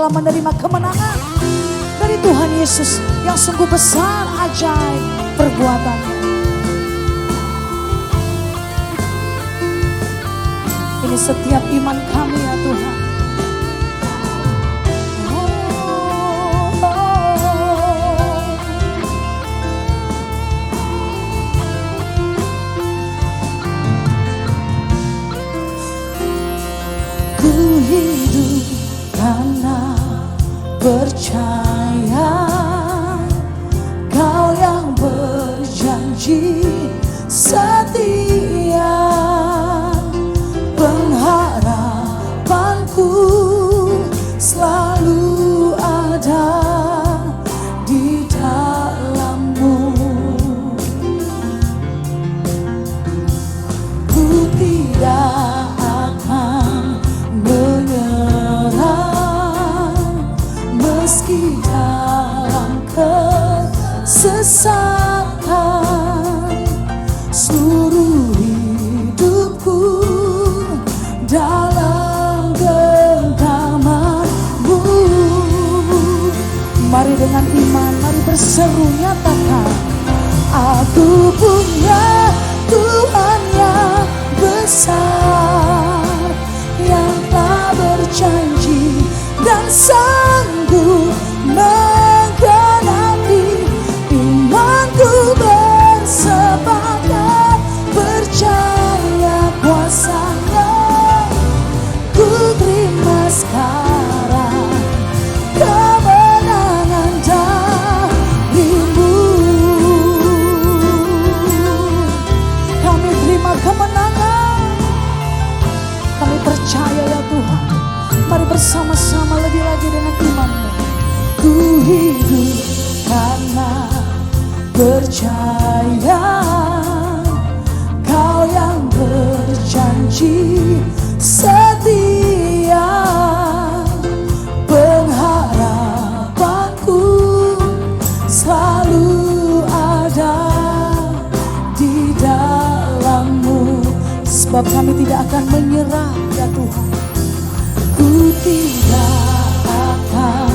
telah menerima kemenangan dari Tuhan Yesus yang sungguh besar ajaib perbuatannya. Ini setiap iman kami ya Tuhan. Ku hidup karena percaya Kau yang berjanji setia. Pengharapanku selalu ada di dalam-Mu. Ku tidak akan menyerah meski dalam kesesatan. Seluruh hidupku dalam genggaman-Mu. Mari dengan iman, mari berseru nyatakan, aku punya Tuhan yang besar, yang tak berjanji dan sanggup menggenapi. Imanku bersepakat percaya kuasa-Nya. Ku terima sekarang kemenangan dari-Mu. Kami terima kemenangan. Kami percaya ya Tuhan. Mari bersama-sama lebih lagi dengan iman-Mu. Ku hidup karena percaya Kau yang berjanji setia. Pengharapanku selalu ada di dalam-Mu. Sebab kami tidak akan menyerah ya Tuhan. Ku tidak akan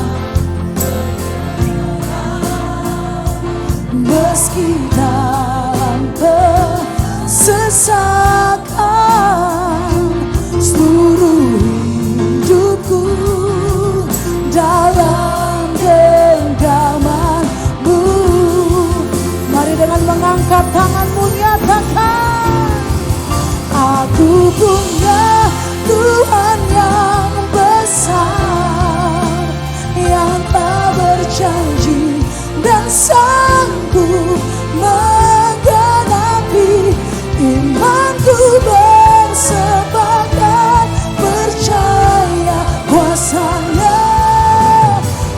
meski dalam kesesatan. Seluruh hidupku dalam genggaman-Mu. Mari dengan mengangkat tanganmu nyatakan, aku punya Tuhan yang besar, yang tak berjanji dan sanggup menggenapi. Imanku bersepakat percaya kuasa-Nya.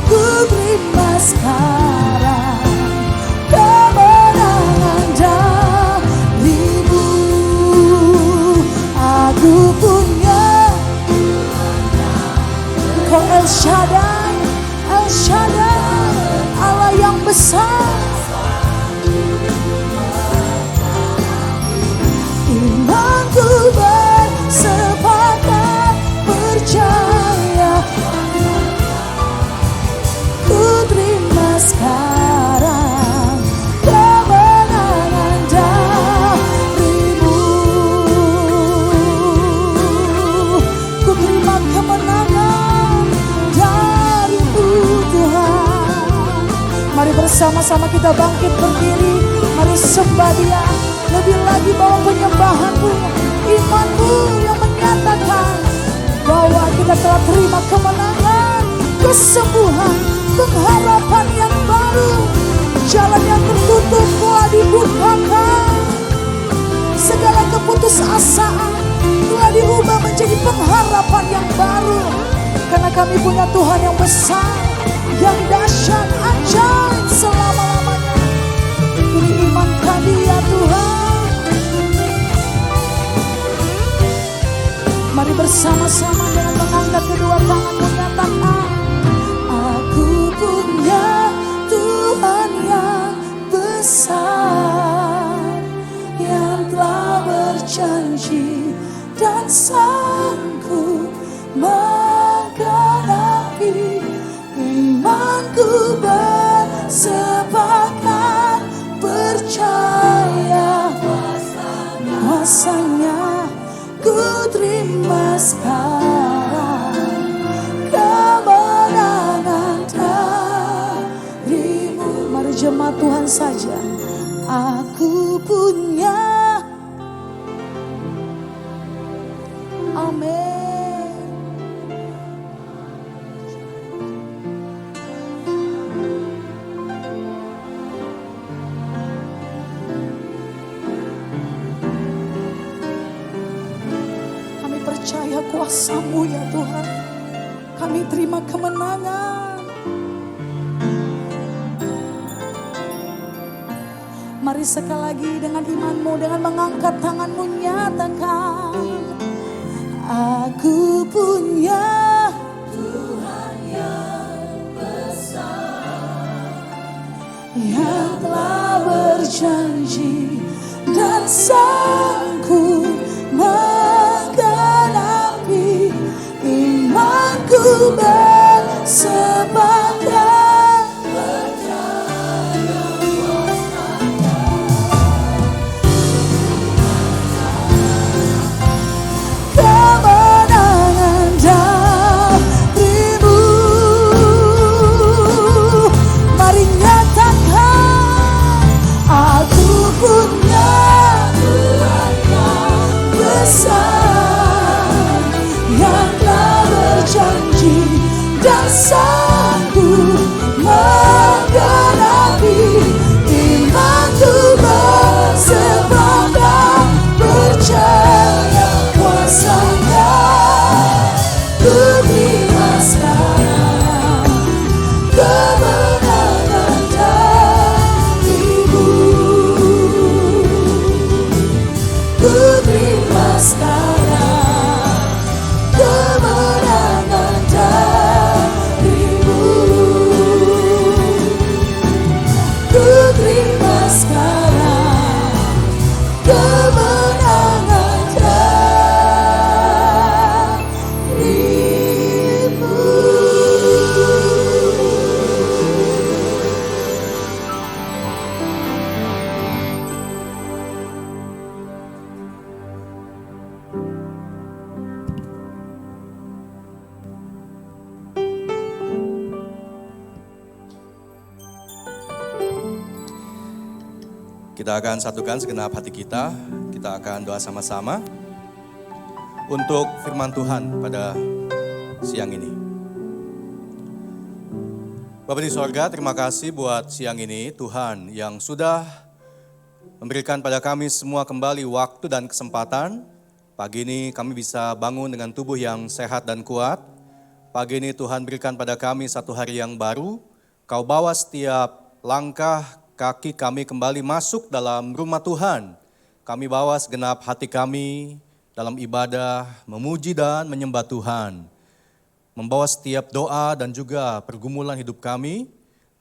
Ku terima sekarang kemenangan dari-Mu. Aku punya Kau El Shaddai, El Shaddai, Allah yang besar. Imanku bersepakat percaya. Ku terima sekarang kemenangan dari-Mu. Ku terima kemenangan dari-Mu Tuhan. Mari bersama-sama kita bangkit berdiri. Mari sembah Dia. Lebih lagi bawa penyembahanmu, imanmu yang menyatakan bahwa kita telah terima kemenangan, kesembuhan, pengharapan yang baru. Jalan yang tertutup telah dibukakan. Segala keputusasaan telah diubah menjadi pengharapan yang baru. Karena kami punya Tuhan yang besar, yang dahsyat, ajaib selama-lamanya. Ini iman kami ya Tuhan. Mari bersama-sama dengan mengangkat kedua tangan menyatakan, aku punya Tuhan yang besar, yang telah berjanji dan sanggup menggenapi. sepakat percaya kuasanya, ku terima sekarang kemenangan darimu. Mari jemaat Tuhan saja, aku punya. Amin. Kami percaya kuasa-Mu ya Tuhan. Kami terima kemenangan. Mari sekali lagi dengan imanmu, dengan mengangkat tanganmu, nyatakan. Aku punya Tuhan yang besar, yang telah berjanji dan sanggup menggenapi imanku bersepakat. Sanggup menggenapi imanku bersepakat percaya kuasanya, ku terima sekarang kemenangan darimu. Ku terima sekarang kemenangan darimu. Ku terima sekarang kemenangan darimu. Kita akan satukan segenap hati kita akan doa sama-sama untuk firman Tuhan pada siang ini. Bapa di sorga, terima kasih buat siang ini Tuhan yang sudah memberikan pada kami semua kembali waktu dan kesempatan. Pagi ini kami bisa bangun dengan tubuh yang sehat dan kuat. Pagi ini Tuhan berikan pada kami satu hari yang baru. Kau bawa setiap langkah kaki kami kembali masuk dalam rumah Tuhan. Kami bawa segenap hati kami dalam ibadah, memuji dan menyembah Tuhan. Membawa setiap doa dan juga pergumulan hidup kami.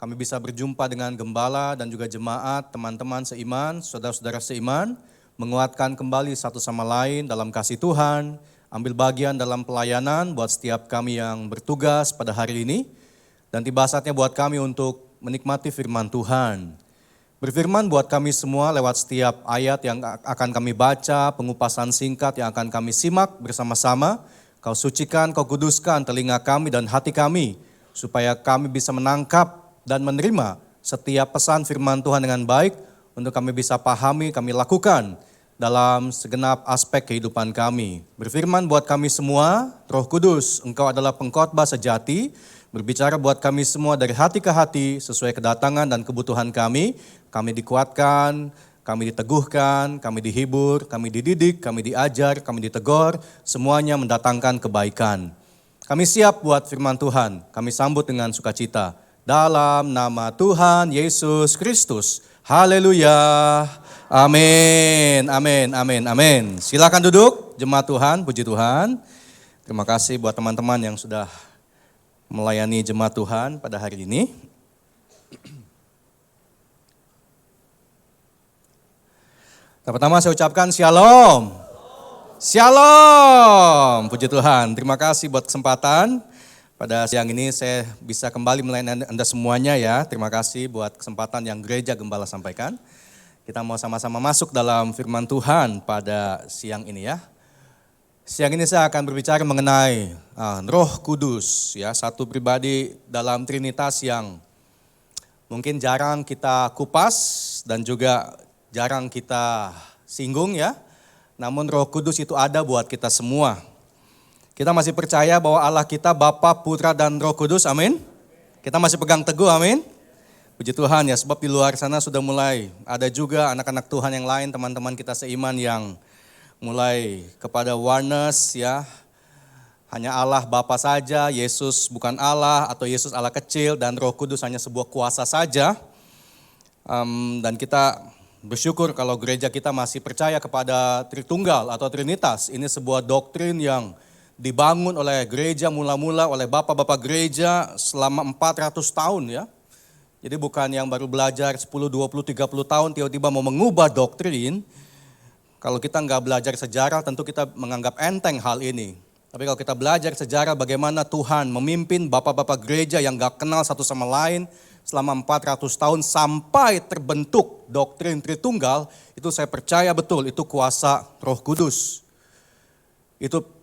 Kami bisa berjumpa dengan gembala dan juga jemaat, teman-teman seiman, saudara-saudara seiman. Menguatkan kembali satu sama lain dalam kasih Tuhan. Ambil bagian dalam pelayanan buat setiap kami yang bertugas pada hari ini. Dan tiba saatnya buat kami untuk menikmati firman Tuhan. Berfirman buat kami semua lewat setiap ayat yang akan kami baca, pengupasan singkat yang akan kami simak bersama-sama. Kau sucikan, kau kuduskan telinga kami dan hati kami, supaya kami bisa menangkap dan menerima setiap pesan firman Tuhan dengan baik, untuk kami bisa pahami, kami lakukan dalam segenap aspek kehidupan kami. Berfirman buat kami semua, Roh Kudus, Engkau adalah pengkhotbah sejati, berbicara buat kami semua dari hati ke hati, sesuai kedatangan dan kebutuhan kami. Kami dikuatkan, kami diteguhkan, kami dihibur, kami dididik, kami diajar, kami ditegur, semuanya mendatangkan kebaikan. Kami siap buat firman Tuhan, kami sambut dengan sukacita. Dalam nama Tuhan Yesus Kristus. Haleluya. Amin, amin, amin, amin. Silakan duduk, jemaat Tuhan, puji Tuhan. Terima kasih buat teman-teman yang sudah melayani jemaat Tuhan pada hari ini. Pertama saya ucapkan shalom. Shalom, puji Tuhan. Terima kasih buat kesempatan Pada siang ini saya bisa kembali melayani Anda semuanya ya. Terima kasih buat kesempatan yang Gereja Gembala sampaikan. Kita mau sama-sama masuk dalam firman Tuhan pada siang ini ya. Siang ini saya akan berbicara mengenai Roh Kudus ya, satu pribadi dalam Trinitas yang mungkin jarang kita kupas dan juga jarang kita singgung ya. Namun Roh Kudus itu ada buat kita semua. Kita masih percaya bahwa Allah kita Bapa, Putra, dan Roh Kudus, amin. Kita masih pegang teguh, amin. Puji Tuhan ya, sebab di luar sana sudah mulai ada juga anak-anak Tuhan yang lain, teman-teman kita seiman yang mulai kepada oneness ya. Hanya Allah Bapa saja, Yesus bukan Allah, atau Yesus Allah kecil, dan Roh Kudus hanya sebuah kuasa saja. Dan kita bersyukur kalau gereja kita masih percaya kepada Tritunggal atau Trinitas. Ini sebuah doktrin yang dibangun oleh gereja mula-mula oleh bapak-bapak gereja selama 400 tahun ya. Jadi bukan yang baru belajar 10, 20, 30 tahun tiba-tiba mau mengubah doktrin. Kalau kita nggak belajar sejarah tentu kita menganggap enteng hal ini. Tapi kalau kita belajar sejarah bagaimana Tuhan memimpin bapak-bapak gereja yang nggak kenal satu sama lain selama 400 tahun sampai terbentuk doktrin Tritunggal, itu saya percaya betul itu kuasa Roh Kudus. Itu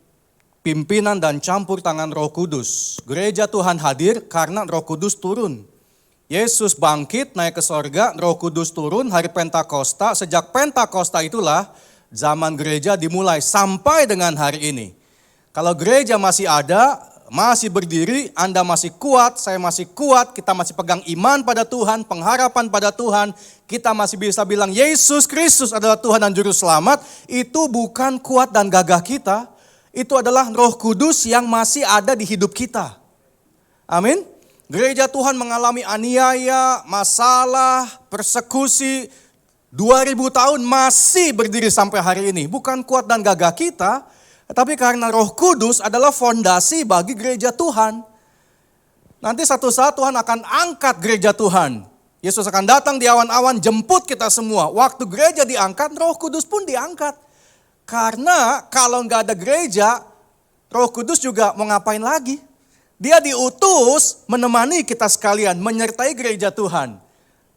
pimpinan dan campur tangan Roh Kudus. Gereja Tuhan hadir karena Roh Kudus turun. Yesus bangkit naik ke sorga, Roh Kudus turun hari Pentakosta. Sejak Pentakosta itulah zaman gereja dimulai sampai dengan hari ini. Kalau gereja masih ada, masih berdiri, Anda masih kuat, saya masih kuat, kita masih pegang iman pada Tuhan, pengharapan pada Tuhan, kita masih bisa bilang Yesus Kristus adalah Tuhan dan Juru Selamat, itu bukan kuat dan gagah kita. Itu adalah Roh Kudus yang masih ada di hidup kita. Amin. Gereja Tuhan mengalami aniaya, masalah, persekusi 2000 tahun masih berdiri sampai hari ini. Bukan kuat dan gagah kita, tetapi karena Roh Kudus adalah fondasi bagi gereja Tuhan. Nanti satu saat Tuhan akan angkat gereja Tuhan. Yesus akan datang di awan-awan jemput kita semua. Waktu gereja diangkat, Roh Kudus pun diangkat. Karena kalau nggak ada gereja, Roh Kudus juga mau ngapain lagi? Dia diutus menemani kita sekalian, menyertai gereja Tuhan.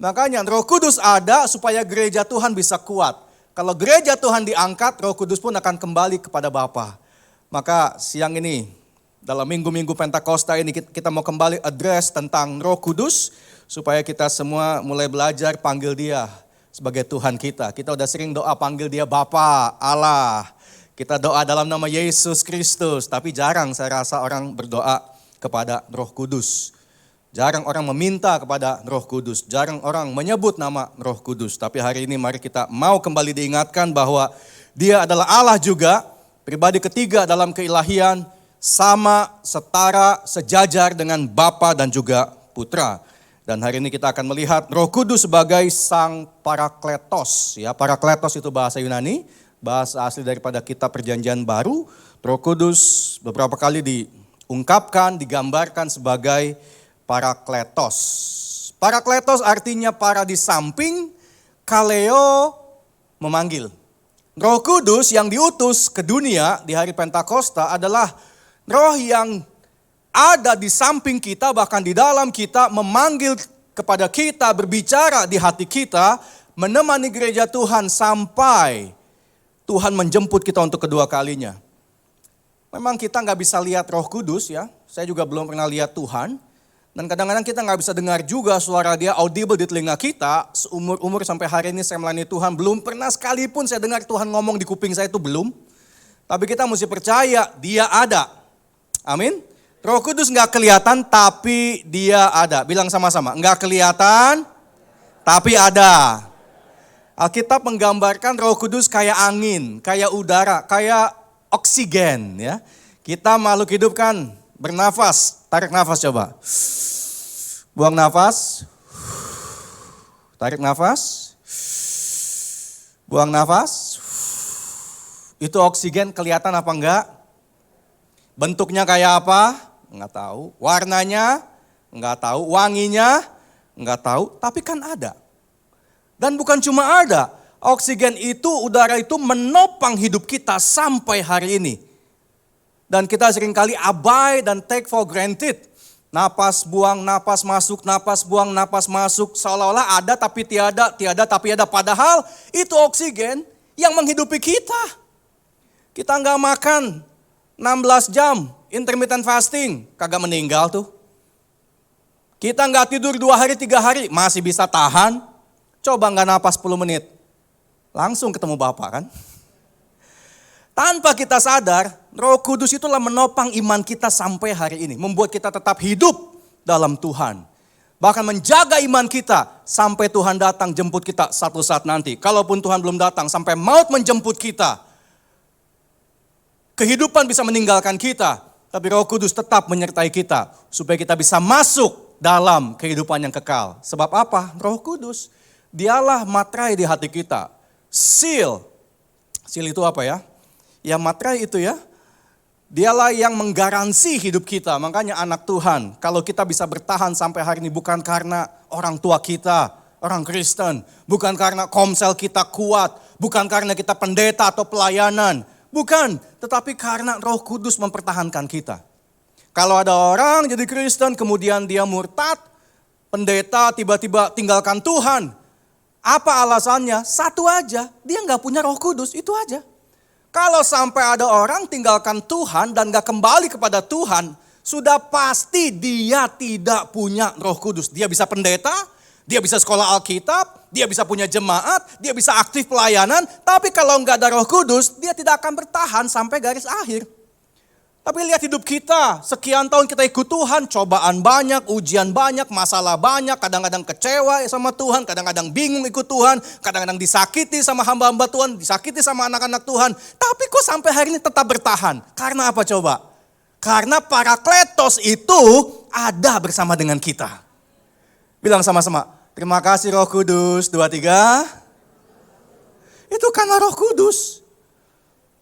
Makanya Roh Kudus ada supaya gereja Tuhan bisa kuat. Kalau gereja Tuhan diangkat, Roh Kudus pun akan kembali kepada Bapa. Maka siang ini, dalam minggu-minggu Pentakosta ini kita mau kembali address tentang Roh Kudus, supaya kita semua mulai belajar panggil Dia sebagai Tuhan kita. Kita udah sering doa panggil Dia Bapa, Allah. Kita doa dalam nama Yesus Kristus. Tapi jarang saya rasa orang berdoa kepada Roh Kudus. Jarang orang meminta kepada Roh Kudus. Jarang orang menyebut nama Roh Kudus. Tapi hari ini mari kita mau kembali diingatkan bahwa Dia adalah Allah juga. Pribadi ketiga dalam keilahian. Sama, setara, sejajar dengan Bapa dan juga Putra. Dan hari ini kita akan melihat Roh Kudus sebagai Sang Parakletos. Ya, Parakletos itu bahasa Yunani, bahasa asli daripada Kitab Perjanjian Baru. Roh Kudus beberapa kali diungkapkan, digambarkan sebagai Parakletos. Parakletos artinya para di samping, kaleo memanggil. Roh Kudus yang diutus ke dunia di hari Pentakosta adalah roh yang ada di samping kita, bahkan di dalam kita, memanggil kepada kita, berbicara di hati kita, menemani gereja Tuhan sampai Tuhan menjemput kita untuk kedua kalinya. Memang kita nggak bisa lihat Roh Kudus ya, saya juga belum pernah lihat Tuhan. Dan kadang-kadang kita nggak bisa dengar juga suara Dia audible di telinga kita. Seumur-umur sampai hari ini saya melayani Tuhan, belum pernah sekalipun saya dengar Tuhan ngomong di kuping saya, itu belum. Tapi kita mesti percaya Dia ada. Amin. Roh Kudus nggak kelihatan tapi Dia ada. Bilang sama-sama, nggak kelihatan tapi ada. Alkitab menggambarkan Roh Kudus kayak angin, kayak udara, kayak oksigen ya. Kita makhluk hidup kan bernafas, tarik nafas coba. Buang nafas. Tarik nafas. Buang nafas. Itu oksigen kelihatan apa enggak? Bentuknya kayak apa? Enggak tahu. Warnanya? Enggak tahu. Wanginya? Enggak tahu. Tapi kan ada. Dan bukan cuma ada. Oksigen itu, udara itu menopang hidup kita sampai hari ini. Dan kita seringkali abai dan take for granted. Napas buang, napas masuk, napas buang, napas masuk. Seolah-olah ada tapi tiada, tiada tapi ada. Padahal itu oksigen yang menghidupi kita. Kita nggak makan 16 jam, intermittent fasting, kagak meninggal tuh. Kita nggak tidur 2 hari, 3 hari, masih bisa tahan. Coba nggak napas 10 menit, langsung ketemu Bapak kan. Tanpa kita sadar, Roh Kudus itulah menopang iman kita sampai hari ini. Membuat kita tetap hidup dalam Tuhan. Bahkan menjaga iman kita sampai Tuhan datang jemput kita satu saat nanti. Kalaupun Tuhan belum datang, sampai maut menjemput kita. Kehidupan bisa meninggalkan kita, tapi Roh Kudus tetap menyertai kita. Supaya kita bisa masuk dalam kehidupan yang kekal. Sebab apa? Roh Kudus, dialah materai di hati kita. Seal. Seal itu apa ya? Ya materai itu ya, dialah yang menggaransi hidup kita. Makanya anak Tuhan, kalau kita bisa bertahan sampai hari ini bukan karena orang tua kita, orang Kristen. Bukan karena komsel kita kuat, bukan karena kita pendeta atau pelayanan. Bukan, tetapi karena Roh Kudus mempertahankan kita. Kalau ada orang jadi Kristen kemudian dia murtad, pendeta tiba-tiba tinggalkan Tuhan. Apa alasannya? Satu aja, dia nggak punya Roh Kudus, itu aja. Kalau sampai ada orang tinggalkan Tuhan dan gak kembali kepada Tuhan, sudah pasti dia tidak punya Roh Kudus. Dia bisa pendeta, dia bisa sekolah Alkitab, dia bisa punya jemaat, dia bisa aktif pelayanan. Tapi kalau gak ada Roh Kudus, dia tidak akan bertahan sampai garis akhir. Tapi lihat hidup kita, sekian tahun kita ikut Tuhan, cobaan banyak, ujian banyak, masalah banyak, kadang-kadang kecewa sama Tuhan, kadang-kadang bingung ikut Tuhan, kadang-kadang disakiti sama hamba-hamba Tuhan, disakiti sama anak-anak Tuhan. Tapi kok sampai hari ini tetap bertahan? Karena apa coba? Karena Parakletos itu ada bersama dengan kita. Bilang sama-sama, terima kasih Roh Kudus, 2, 3. Itu karena Roh Kudus.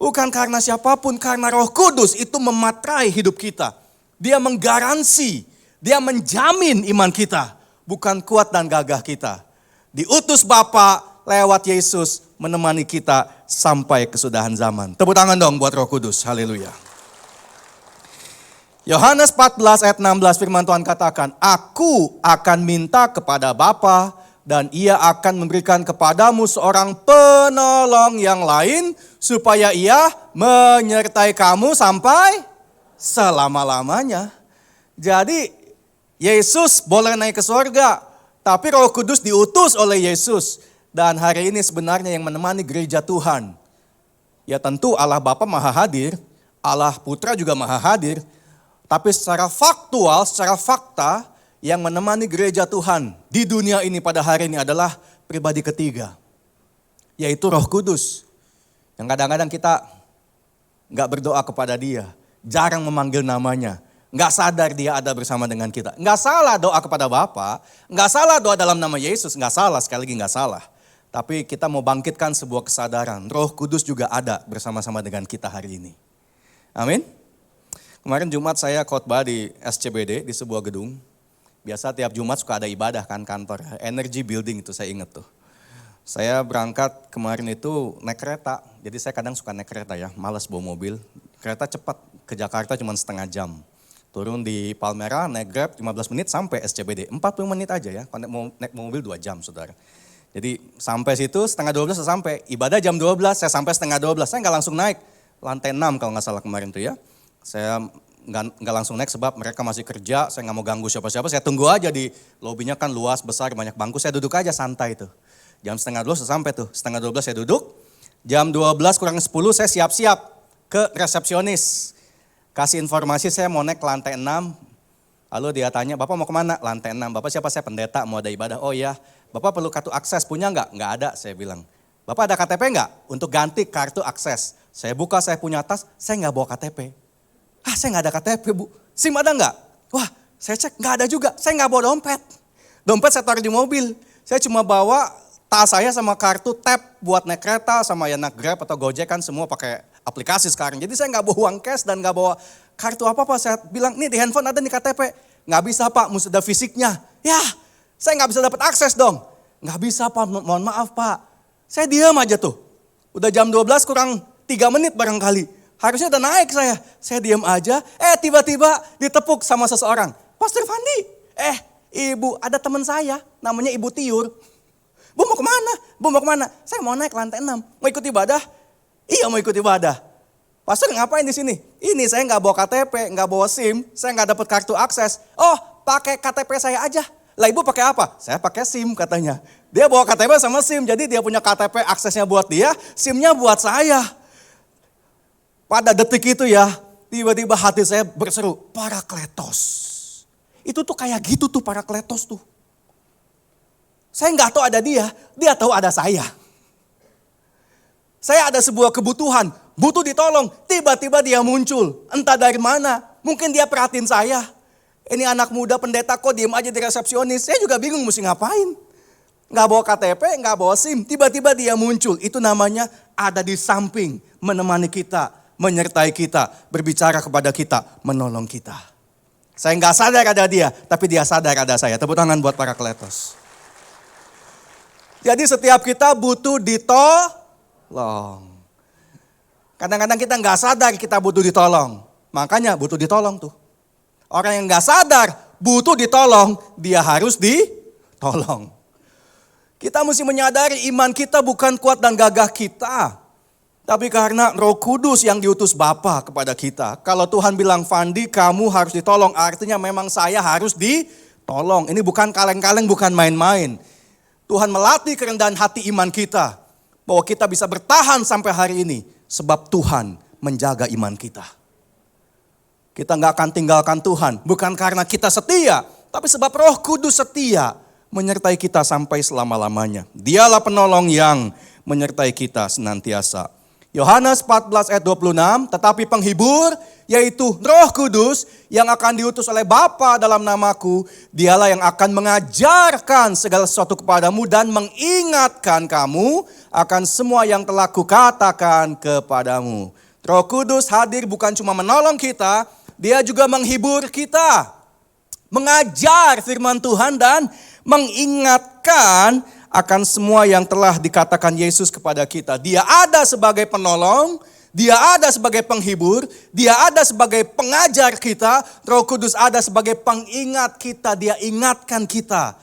Bukan karena siapapun, karena Roh Kudus itu mematrai hidup kita. Dia menggaransi, dia menjamin iman kita. Bukan kuat dan gagah kita. Diutus Bapa lewat Yesus menemani kita sampai kesudahan zaman. Tepuk tangan dong buat Roh Kudus, haleluya. Yohanes 14 ayat 16 firman Tuhan katakan, Aku akan minta kepada Bapa dan ia akan memberikan kepadamu seorang penolong yang lain supaya ia menyertai kamu sampai selama-lamanya. Jadi Yesus boleh naik ke surga, tapi Roh Kudus diutus oleh Yesus. Dan hari ini sebenarnya yang menemani gereja Tuhan, ya tentu Allah Bapa maha hadir, Allah Putra juga maha hadir. Tapi secara faktual, secara fakta, yang menemani gereja Tuhan di dunia ini pada hari ini adalah pribadi ketiga. Yaitu Roh Kudus. Yang kadang-kadang kita gak berdoa kepada dia. Jarang memanggil namanya. Gak sadar dia ada bersama dengan kita. Gak salah doa kepada Bapa. Gak salah doa dalam nama Yesus. Gak salah, sekali lagi gak salah. Tapi kita mau bangkitkan sebuah kesadaran. Roh Kudus juga ada bersama-sama dengan kita hari ini. Amin. Kemarin Jumat saya khotbah di SCBD di sebuah gedung. Biasa tiap Jumat suka ada ibadah kan kantor. Energy building itu saya ingat tuh. Saya berangkat kemarin itu naik kereta. Jadi saya kadang suka naik kereta ya. Malas bawa mobil. Kereta cepat ke Jakarta cuma setengah jam. Turun di Palmera naik Grab 15 menit sampai SCBD. 40 menit aja ya. Kalau naik mobil 2 jam saudara. Jadi sampai situ setengah 12 saya sampai. Ibadah jam 12 saya sampai setengah 12. Saya nggak langsung naik. Lantai 6 kalau nggak salah kemarin tuh ya. Saya nggak langsung naik sebab mereka masih kerja, saya nggak mau ganggu siapa-siapa, saya tunggu aja di lobinya kan luas, besar, banyak bangku, saya duduk aja santai tuh. Jam setengah 12 saya sampai tuh, setengah 12 saya duduk, jam 12 kurang 10 saya siap-siap ke resepsionis. Kasih informasi saya mau naik ke lantai 6, lalu dia tanya, Bapak mau kemana? Lantai 6, Bapak siapa? Saya pendeta, mau ada ibadah. Oh iya, Bapak perlu kartu akses, punya nggak? Nggak ada, saya bilang. Bapak ada KTP nggak? Untuk ganti kartu akses. Saya buka, saya punya tas, saya nggak bawa KTP. Saya nggak ada KTP bu, SIM ada nggak? Wah saya cek nggak ada juga, saya nggak bawa dompet. Dompet saya taruh di mobil, saya cuma bawa tas saya sama kartu tap buat naik kereta sama ya naik Grab atau Gojek kan semua pakai aplikasi sekarang. Jadi saya nggak bawa uang cash dan nggak bawa kartu apa-apa. Saya bilang nih di handphone ada nih KTP, nggak bisa pak, mesti ada fisiknya. Ya saya nggak bisa dapat akses dong, nggak bisa pak, mohon maaf pak. Saya diam aja tuh, udah jam 12 kurang 3 menit barangkali. Harusnya udah naik saya. Saya diam aja, tiba-tiba ditepuk sama seseorang. Pastor Fandi, ibu, ada teman saya namanya Ibu Tiur. Bu mau kemana? Bu mau kemana? Saya mau naik lantai 6. Mau ikut ibadah? Iya mau ikut ibadah. Pastor ngapain di sini? Ini saya nggak bawa KTP, nggak bawa SIM, saya nggak dapat kartu akses. Oh, pakai KTP saya aja. Lah ibu pakai apa? Saya pakai SIM katanya. Dia bawa KTP sama SIM, jadi dia punya KTP aksesnya buat dia, SIM-nya buat saya. Pada detik itu ya, tiba-tiba hati saya berseru, Parakletos. Itu tuh kayak gitu tuh Parakletos tuh. Saya nggak tahu ada dia tahu ada saya. Saya ada sebuah kebutuhan, butuh ditolong, tiba-tiba dia muncul. Entah dari mana, mungkin dia perhatiin saya. Ini anak muda pendeta kok diem aja di resepsionis, saya juga bingung mesti ngapain. Nggak bawa KTP, nggak bawa SIM, tiba-tiba dia muncul. Itu namanya ada di samping, menemani kita, menyertai kita, berbicara kepada kita, menolong kita. Saya nggak sadar ada dia, tapi dia sadar ada saya. Tepuk tangan buat Parakletos. Jadi setiap kita butuh ditolong. Kadang-kadang kita nggak sadar kita butuh ditolong. Makanya butuh ditolong tuh. Orang yang nggak sadar butuh ditolong, dia harus ditolong. Kita mesti menyadari iman kita bukan kuat dan gagah kita. Tapi karena Roh Kudus yang diutus Bapa kepada kita. Kalau Tuhan bilang, Fandi kamu harus ditolong, artinya memang saya harus ditolong. Ini bukan kaleng-kaleng, bukan main-main. Tuhan melatih kerendahan hati iman kita. Bahwa kita bisa bertahan sampai hari ini. Sebab Tuhan menjaga iman kita. Kita nggak akan tinggalkan Tuhan. Bukan karena kita setia. Tapi sebab Roh Kudus setia. Menyertai kita sampai selama-lamanya. Dialah penolong yang menyertai kita senantiasa. Yohanes 14 ayat 26, tetapi penghibur yaitu Roh Kudus yang akan diutus oleh Bapa dalam namaku, dialah yang akan mengajarkan segala sesuatu kepadamu dan mengingatkan kamu akan semua yang telah kukatakan kepadamu. Roh Kudus hadir bukan cuma menolong kita, dia juga menghibur kita, mengajar firman Tuhan dan mengingatkan akan semua yang telah dikatakan Yesus kepada kita. Dia ada sebagai penolong, dia ada sebagai penghibur, dia ada sebagai pengajar kita. Roh Kudus ada sebagai pengingat kita, dia ingatkan kita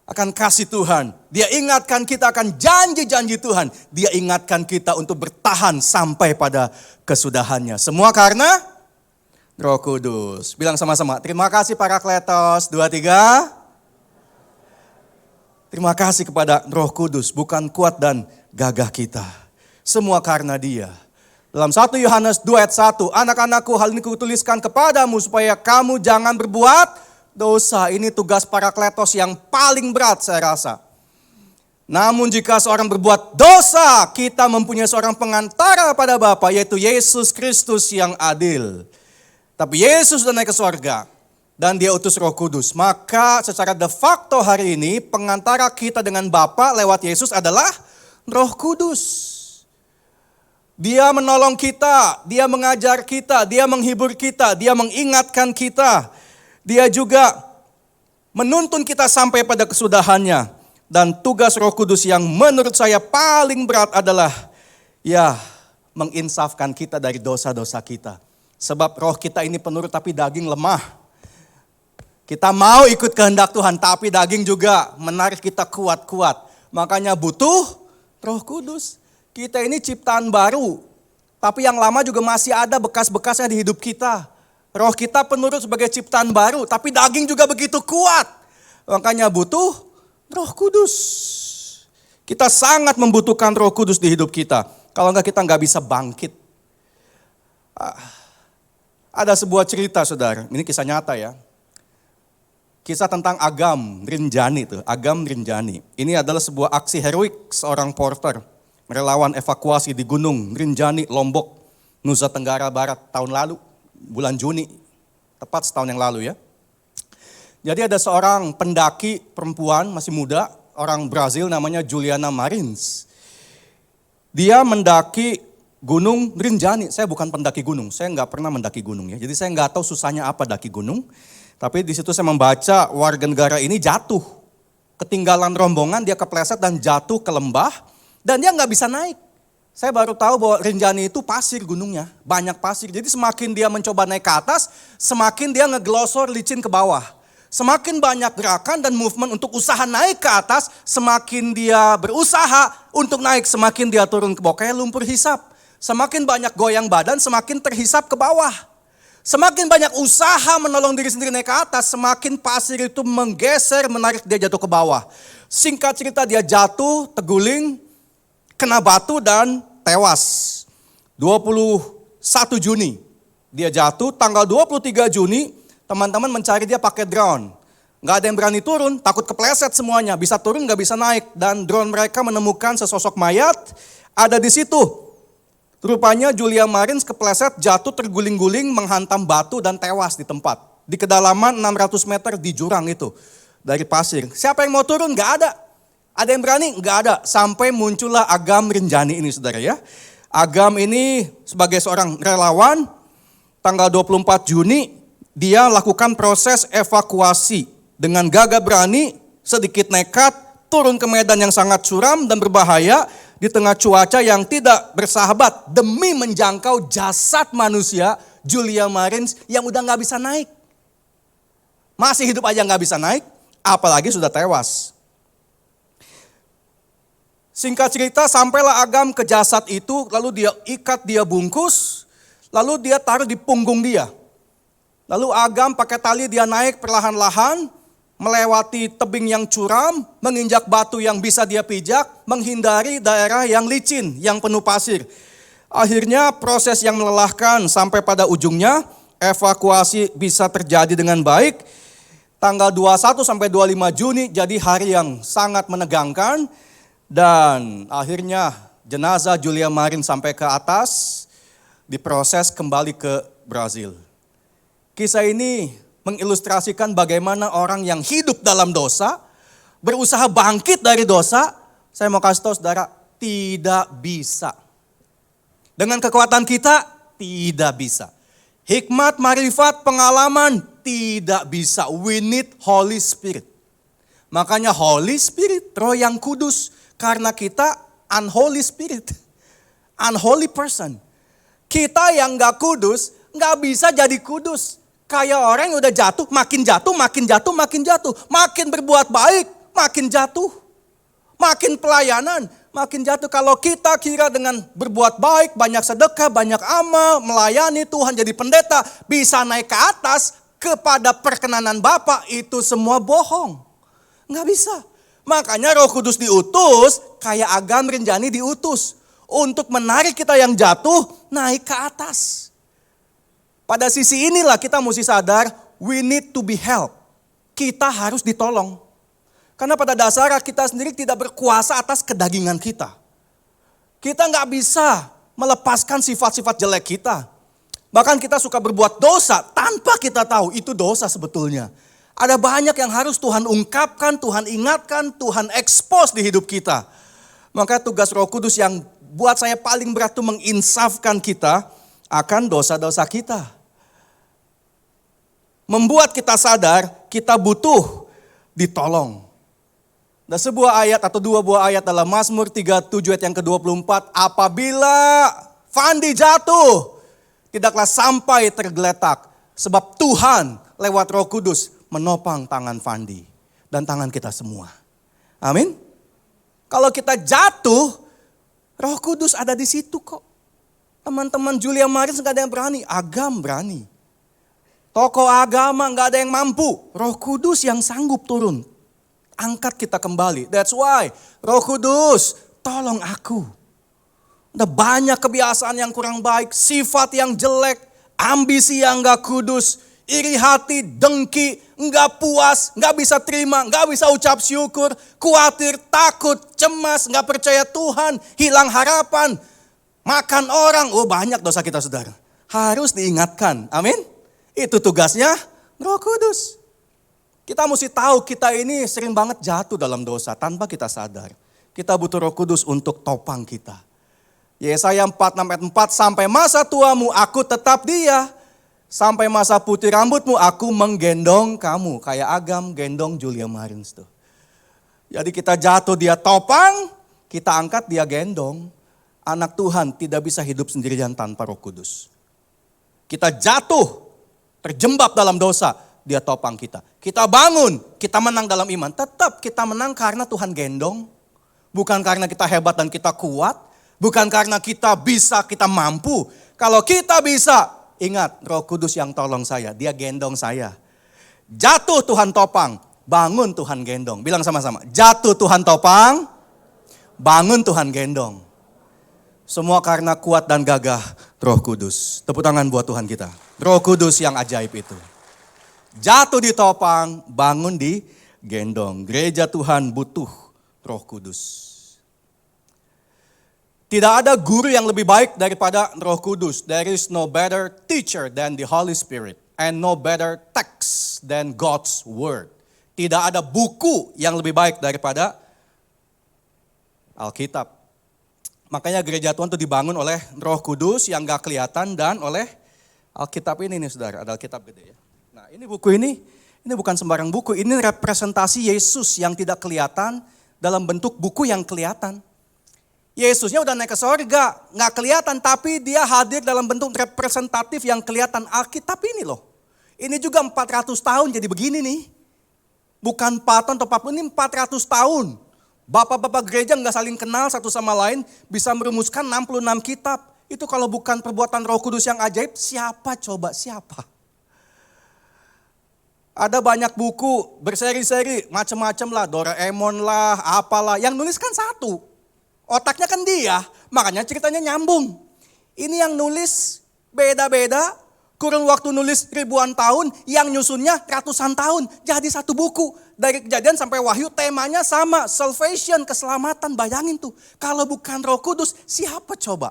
akan kasih Tuhan. Dia ingatkan kita akan janji-janji Tuhan. Dia ingatkan kita untuk bertahan sampai pada kesudahannya. Semua karena Roh Kudus. Bilang sama-sama, terima kasih Parakletos. 2, 3. Terima kasih kepada Roh Kudus, bukan kuat dan gagah kita. Semua karena dia. Dalam 1 Yohanes 2 ayat 1, anak-anakku hal ini kutuliskan kepadamu supaya kamu jangan berbuat dosa. Ini tugas Parakletos yang paling berat saya rasa. Namun jika seorang berbuat dosa, kita mempunyai seorang pengantara pada Bapa, yaitu Yesus Kristus yang adil. Tapi Yesus sudah naik ke sorga. Dan dia utus Roh Kudus. Maka secara de facto hari ini pengantara kita dengan Bapa lewat Yesus adalah Roh Kudus. Dia menolong kita, dia mengajar kita, dia menghibur kita, dia mengingatkan kita. Dia juga menuntun kita sampai pada kesudahannya. Dan tugas Roh Kudus yang menurut saya paling berat adalah menginsafkan kita dari dosa-dosa kita. Sebab roh kita ini penurut tapi daging lemah. Kita mau ikut kehendak Tuhan, tapi daging juga menarik kita kuat-kuat. Makanya butuh Roh Kudus. Kita ini ciptaan baru, tapi yang lama juga masih ada bekas-bekasnya di hidup kita. Roh kita penurut sebagai ciptaan baru, tapi daging juga begitu kuat. Makanya butuh Roh Kudus. Kita sangat membutuhkan Roh Kudus di hidup kita. Kalau enggak kita enggak bisa bangkit. Ada sebuah cerita saudara, ini kisah nyata ya. Kisah tentang Agam Rinjani itu, Agam Rinjani. Ini adalah sebuah aksi heroik seorang porter, relawan evakuasi di Gunung Rinjani, Lombok, Nusa Tenggara Barat tahun lalu, bulan Juni, tepat setahun yang lalu ya. Jadi ada seorang pendaki perempuan masih muda, orang Brazil namanya Juliana Marins. Dia mendaki Gunung Rinjani. Saya bukan pendaki gunung, saya nggak pernah mendaki gunung ya. Jadi saya nggak tahu susahnya apa daki gunung. Tapi di situ saya membaca warga negara ini jatuh. Ketinggalan rombongan, dia kepleset dan jatuh ke lembah. Dan dia nggak bisa naik. Saya baru tahu bahwa Rinjani itu pasir gunungnya, banyak pasir. Jadi semakin dia mencoba naik ke atas, semakin dia ngeglosor licin ke bawah. Semakin banyak gerakan dan movement untuk usaha naik ke atas, semakin dia berusaha untuk naik, semakin dia turun ke bawah. Kayak lumpur hisap. Semakin banyak goyang badan, semakin terhisap ke bawah. Semakin banyak usaha menolong diri sendiri naik ke atas, semakin pasir itu menggeser, menarik dia jatuh ke bawah. Singkat cerita dia jatuh, terguling, kena batu dan tewas. 21 Juni dia jatuh, tanggal 23 Juni teman-teman mencari dia pakai drone. Gak ada yang berani turun, takut kepleset semuanya. Bisa turun gak bisa naik. Dan drone mereka menemukan sesosok mayat ada di situ. Rupanya Julia Marins kepleset, jatuh terguling-guling, menghantam batu dan tewas di tempat. Di kedalaman 600 meter di jurang itu dari pasir. Siapa yang mau turun? Gak ada. Ada yang berani? Gak ada. Sampai muncullah Agam Rinjani ini saudara ya. Agam ini sebagai seorang relawan, tanggal 24 Juni dia lakukan proses evakuasi. Dengan gagah berani, sedikit nekat, turun ke medan yang sangat curam dan berbahaya di tengah cuaca yang tidak bersahabat demi menjangkau jasad manusia Julia Marins yang udah gak bisa naik. Masih hidup aja gak bisa naik, apalagi sudah tewas. Singkat cerita sampailah Agam ke jasad itu, lalu dia ikat, dia bungkus, lalu dia taruh di punggung dia. Lalu Agam pakai tali dia naik perlahan-lahan, melewati tebing yang curam, menginjak batu yang bisa dia pijak, menghindari daerah yang licin, yang penuh pasir. Akhirnya proses yang melelahkan sampai pada ujungnya, evakuasi bisa terjadi dengan baik. Tanggal 21 sampai 25 Juni jadi hari yang sangat menegangkan. Dan akhirnya jenazah Julia Marins sampai ke atas, diproses kembali ke Brazil. Kisah ini mengilustrasikan bagaimana orang yang hidup dalam dosa, berusaha bangkit dari dosa, saya mau kasih tahu saudara, tidak bisa. Dengan kekuatan kita, tidak bisa. Hikmat, marifat, pengalaman, tidak bisa. We need Holy Spirit. Makanya Holy Spirit, Roh yang kudus. Karena kita unholy spirit, unholy person. Kita yang gak kudus, gak bisa jadi kudus. Kayak orang yang udah jatuh, makin jatuh, makin jatuh, makin jatuh. Makin berbuat baik, makin jatuh. Makin pelayanan, makin jatuh. Kalau kita kira dengan berbuat baik, banyak sedekah, banyak amal, melayani Tuhan jadi pendeta, bisa naik ke atas kepada perkenanan Bapa, itu semua bohong. Gak bisa. Makanya Roh Kudus diutus, kayak Agam Rinjani diutus. Untuk menarik kita yang jatuh, naik ke atas. Pada sisi inilah kita mesti sadar, we need to be helped. Kita harus ditolong. Karena pada dasarnya kita sendiri tidak berkuasa atas kedagingan kita. Kita nggak bisa melepaskan sifat-sifat jelek kita. Bahkan kita suka berbuat dosa tanpa kita tahu itu dosa sebetulnya. Ada banyak yang harus Tuhan ungkapkan, Tuhan ingatkan, Tuhan expose di hidup kita. Maka tugas Roh Kudus yang buat saya paling berat itu menginsafkan kita akan dosa-dosa kita. Membuat kita sadar kita butuh ditolong. Dan sebuah ayat atau dua buah ayat dalam Mazmur 37 ayat yang ke-24. Apabila Fandi jatuh, tidaklah sampai tergeletak. Sebab Tuhan lewat Roh Kudus menopang tangan Fandi dan tangan kita semua. Amin. Kalau kita jatuh, Roh Kudus ada di situ kok. Teman-teman Julia Marins gak ada yang berani, Agam berani. Tokoh agama gak ada yang mampu, Roh Kudus yang sanggup turun. Angkat kita kembali. That's why Roh Kudus tolong aku. Ada banyak kebiasaan yang kurang baik, sifat yang jelek, ambisi yang gak kudus, iri hati, dengki, nggak puas, nggak bisa terima, nggak bisa ucap syukur, khawatir, takut, cemas, nggak percaya Tuhan, hilang harapan, makan orang. Oh banyak dosa kita saudara. Harus diingatkan, amin. Itu tugasnya Roh Kudus. Kita mesti tahu kita ini sering banget jatuh dalam dosa tanpa kita sadar. Kita butuh Roh Kudus untuk topang kita. Yesaya 46 ayat 4, sampai masa tuamu aku tetap dia. Sampai masa putih rambutmu aku menggendong kamu. Kayak Agam gendong Julia Marins tuh. Jadi kita jatuh dia topang, kita angkat dia gendong. anak Tuhan tidak bisa hidup sendirian tanpa Roh Kudus. Kita jatuh, terjebak dalam dosa, Dia topang kita. Kita bangun, kita menang dalam iman. Tetap kita menang karena Tuhan gendong. Bukan karena kita hebat dan kita kuat. Bukan karena kita bisa, kita mampu. Kalau kita bisa, ingat Roh Kudus yang tolong saya, Dia gendong saya. Jatuh Tuhan topang, bangun Tuhan gendong. Bilang sama-sama, jatuh Tuhan topang, bangun Tuhan gendong. Semua karena kuat dan gagah Roh Kudus. Tepuk tangan buat Tuhan kita. Roh Kudus yang ajaib itu. Jatuh di topang, bangun di gendong. Gereja Tuhan butuh Roh Kudus. Tidak ada guru yang lebih baik daripada Roh Kudus. There is no better teacher than the Holy Spirit. And no better text than God's Word. Tidak ada buku yang lebih baik daripada Alkitab. Makanya gereja Tuhan itu dibangun oleh Roh Kudus yang gak kelihatan dan oleh Alkitab ini nih saudara. Ada Alkitab gede ya. Nah ini buku ini bukan sembarang buku. Ini representasi Yesus yang tidak kelihatan dalam bentuk buku yang kelihatan. Yesusnya udah naik ke sorga, gak kelihatan tapi Dia hadir dalam bentuk representatif yang kelihatan. Alkitab ini loh. Ini juga 400 tahun jadi begini nih. Bukan 4 tahun atau 40, ini 400 tahun. Bapak-bapak gereja gak saling kenal satu sama lain, bisa merumuskan 66 kitab. Itu kalau bukan perbuatan Roh Kudus yang ajaib, siapa coba, siapa? Ada banyak buku berseri-seri, macam-macam lah, Doraemon lah, apalah. Yang nulis kan satu, otaknya kan dia, makanya ceritanya nyambung. Ini yang nulis beda-beda, kurun waktu nulis ribuan tahun, yang nyusunnya ratusan tahun. Jadi satu buku, dari Kejadian sampai Wahyu temanya sama, salvation, keselamatan. Bayangin tuh, kalau bukan Roh Kudus, siapa coba?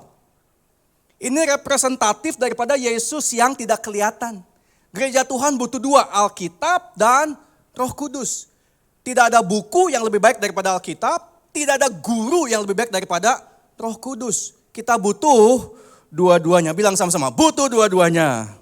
Ini representatif daripada Yesus yang tidak kelihatan. Gereja Tuhan butuh dua, Alkitab dan Roh Kudus. Tidak ada buku yang lebih baik daripada Alkitab, tidak ada guru yang lebih baik daripada Roh Kudus. Kita butuh dua-duanya, bilang sama-sama, butuh dua-duanya.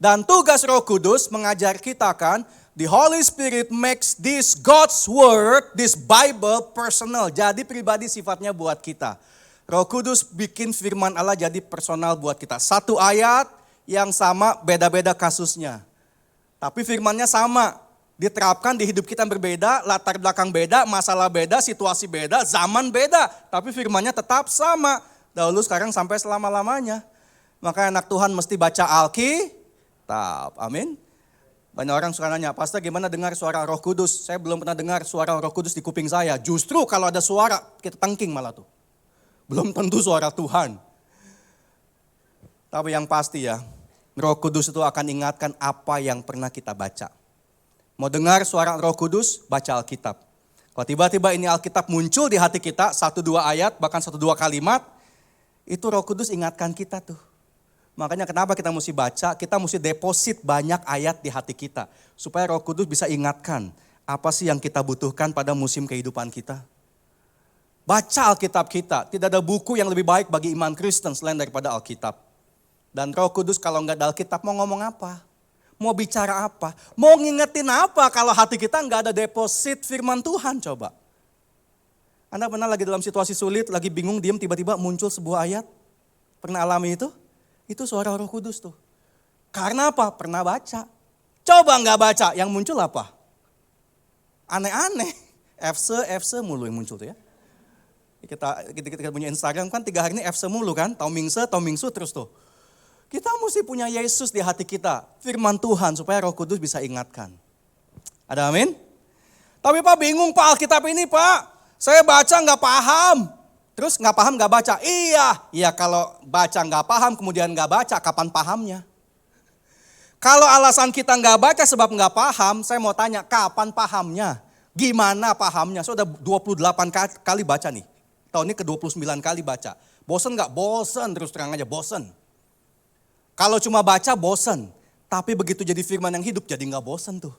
Dan tugas Roh Kudus mengajar kita kan, the Holy Spirit makes this God's Word, this Bible personal. Jadi pribadi sifatnya buat kita. Roh Kudus bikin firman Allah jadi personal buat kita. Satu ayat yang sama, beda-beda kasusnya. Tapi firmannya sama, diterapkan di hidup kita yang berbeda, latar belakang beda, masalah beda, situasi beda, zaman beda. Tapi firmannya tetap sama, dahulu sekarang sampai selama-lamanya. Maka anak Tuhan mesti baca Alkitab, amin. Banyak orang suka nanya, Pastor gimana dengar suara Roh Kudus? Saya belum pernah dengar suara Roh Kudus di kuping saya. Justru kalau ada suara, kita tengking malah tuh. Belum tentu suara Tuhan. Tapi yang pasti ya, Roh Kudus itu akan ingatkan apa yang pernah kita baca. Mau dengar suara Roh Kudus, baca Alkitab. Kalau tiba-tiba ini Alkitab muncul di hati kita, 1-2 ayat, bahkan 1-2 kalimat, itu Roh Kudus ingatkan kita tuh. Makanya kenapa kita mesti baca, kita mesti deposit banyak ayat di hati kita. Supaya Roh Kudus bisa ingatkan, apa sih yang kita butuhkan pada musim kehidupan kita. Baca Alkitab kita, tidak ada buku yang lebih baik bagi iman Kristen selain daripada Alkitab. Dan Roh Kudus kalau nggak ada Alkitab mau ngomong apa? Mau bicara apa? Mau ngingetin apa kalau hati kita nggak ada deposit firman Tuhan coba? Anda pernah lagi dalam situasi sulit, lagi bingung, diam tiba-tiba muncul sebuah ayat? Pernah alami itu? Itu suara Roh Kudus tuh. Karena apa? Pernah baca. Coba nggak baca, yang muncul apa? Aneh-aneh. FC mulu yang muncul tuh ya. Kita punya Instagram kan 3 hari ini FC mulu kan. Taumingse terus tuh. Kita mesti punya Yesus di hati kita, firman Tuhan supaya Roh Kudus bisa ingatkan. Ada amin? Tapi Pak bingung Pak Alkitab ini Pak, saya baca nggak paham. Terus nggak paham nggak baca, iya kalau baca nggak paham kemudian nggak baca, kapan pahamnya? Kalau alasan kita nggak baca sebab nggak paham, saya mau tanya kapan pahamnya? Gimana pahamnya? Saya udah 28 kali baca nih, tahun ini ke-29 kali baca. Bosen nggak? Bosen, terus terang aja bosen. Kalau cuma baca bosen, tapi begitu jadi firman yang hidup jadi gak bosen tuh.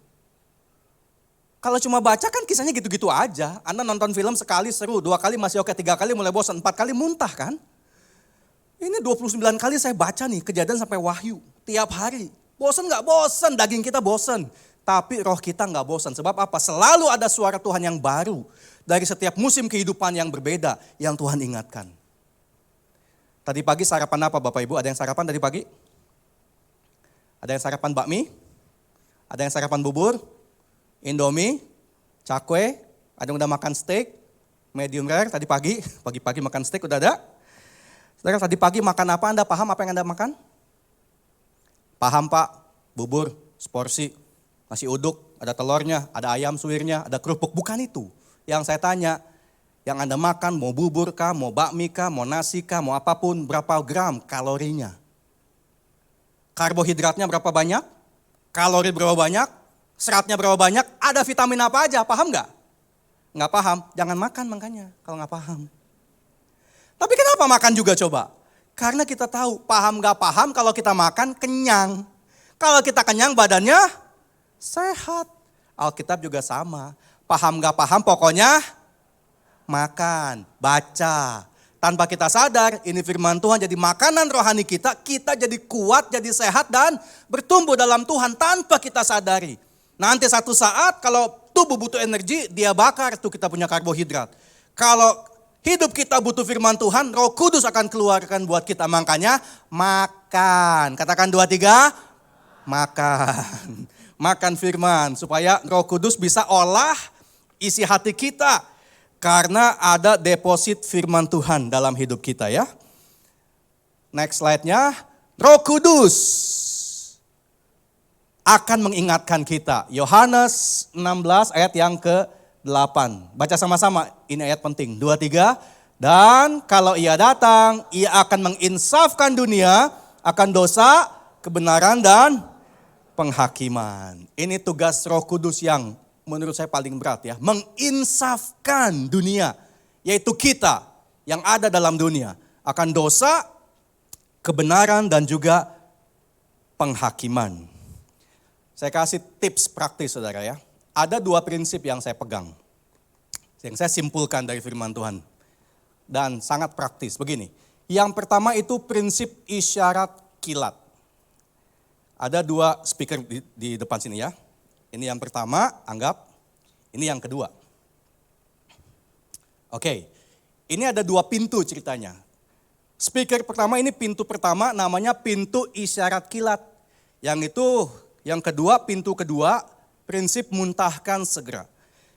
Kalau cuma baca kan kisahnya gitu-gitu aja. Anda nonton film sekali seru, 2 kali masih oke, 3 kali mulai bosen, 4 kali muntah kan. Ini 29 kali saya baca nih, Kejadian sampai Wahyu, tiap hari. Bosen gak bosen, daging kita bosen. Tapi roh kita gak bosen, sebab apa? Selalu ada suara Tuhan yang baru. Dari setiap musim kehidupan yang berbeda, yang Tuhan ingatkan. Tadi pagi sarapan apa Bapak Ibu? Ada yang sarapan tadi pagi? Ada yang sarapan bakmi? Ada yang sarapan bubur? Indomie? Cakwe? Ada yang udah makan steak? Medium rare tadi pagi? Pagi-pagi makan steak udah ada? Saudara tadi pagi makan apa? Anda paham apa yang Anda makan? Paham Pak? Bubur, seporsi, nasi uduk, ada telurnya, ada ayam suwirnya, ada kerupuk. Bukan itu yang saya tanya. Yang Anda makan mau bubur kah, mau bakmi kah, mau nasi kah, mau apapun, berapa gram kalorinya? Karbohidratnya berapa banyak? Kalori berapa banyak? Seratnya berapa banyak? Ada vitamin apa aja? Paham nggak? Nggak paham, jangan makan makanya kalau nggak paham. Tapi kenapa makan juga coba? Karena kita tahu, paham nggak paham kalau kita makan kenyang. Kalau kita kenyang badannya sehat. Alkitab juga sama. Paham gak paham pokoknya makan, baca. Tanpa kita sadar ini firman Tuhan jadi makanan rohani kita. Kita jadi kuat, jadi sehat dan bertumbuh dalam Tuhan tanpa kita sadari. Nanti satu saat kalau tubuh butuh energi dia bakar tuh kita punya karbohidrat. Kalau hidup kita butuh firman Tuhan, Roh Kudus akan keluarkan buat kita. Makanya makan. Katakan 2, 3. Makan. Makan firman supaya Roh Kudus bisa olah isi hati kita. Karena ada deposit firman Tuhan dalam hidup kita ya. Next slide-nya. Roh Kudus akan mengingatkan kita. Yohanes 16 ayat yang ke-8. Baca sama-sama, ini ayat penting. 2, 3. Dan kalau ia datang, ia akan menginsafkan dunia akan dosa, kebenaran dan penghakiman. Ini tugas Roh Kudus yang menurut saya paling berat ya. Menginsafkan dunia, yaitu kita yang ada dalam dunia. Akan dosa, kebenaran dan juga penghakiman. Saya kasih tips praktis saudara ya. Ada 2 prinsip yang saya pegang. Yang saya simpulkan dari firman Tuhan. Dan sangat praktis. Begini, yang pertama itu prinsip isyarat kilat. Ada 2 speaker di depan sini ya. Ini yang pertama, anggap. Ini yang kedua. Oke, ini ada 2 pintu ceritanya. Speaker pertama ini pintu pertama namanya pintu isyarat kilat. Yang itu, yang kedua, pintu kedua, prinsip muntahkan segera.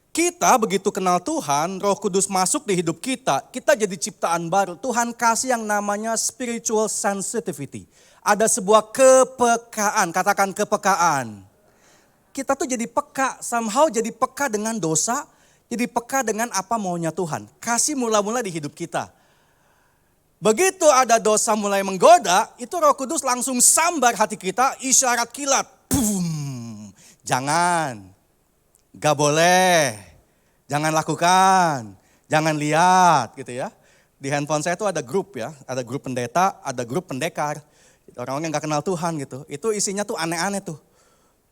Kita begitu kenal Tuhan, Roh Kudus masuk di hidup kita, kita jadi ciptaan baru. Tuhan kasih yang namanya spiritual sensitivity. Ada sebuah kepekaan, katakan kepekaan. Kita tuh jadi peka, somehow jadi peka dengan dosa, jadi peka dengan apa maunya Tuhan. Kasih mula-mula di hidup kita. Begitu ada dosa mulai menggoda, itu Roh Kudus langsung sambar hati kita, isyarat kilat. Boom. Jangan, gak boleh, jangan lakukan, jangan lihat gitu ya. Di handphone saya tuh ada grup ya, ada grup pendeta, ada grup pendekar. Orang-orang yang gak kenal Tuhan gitu. Itu isinya tuh aneh-aneh tuh.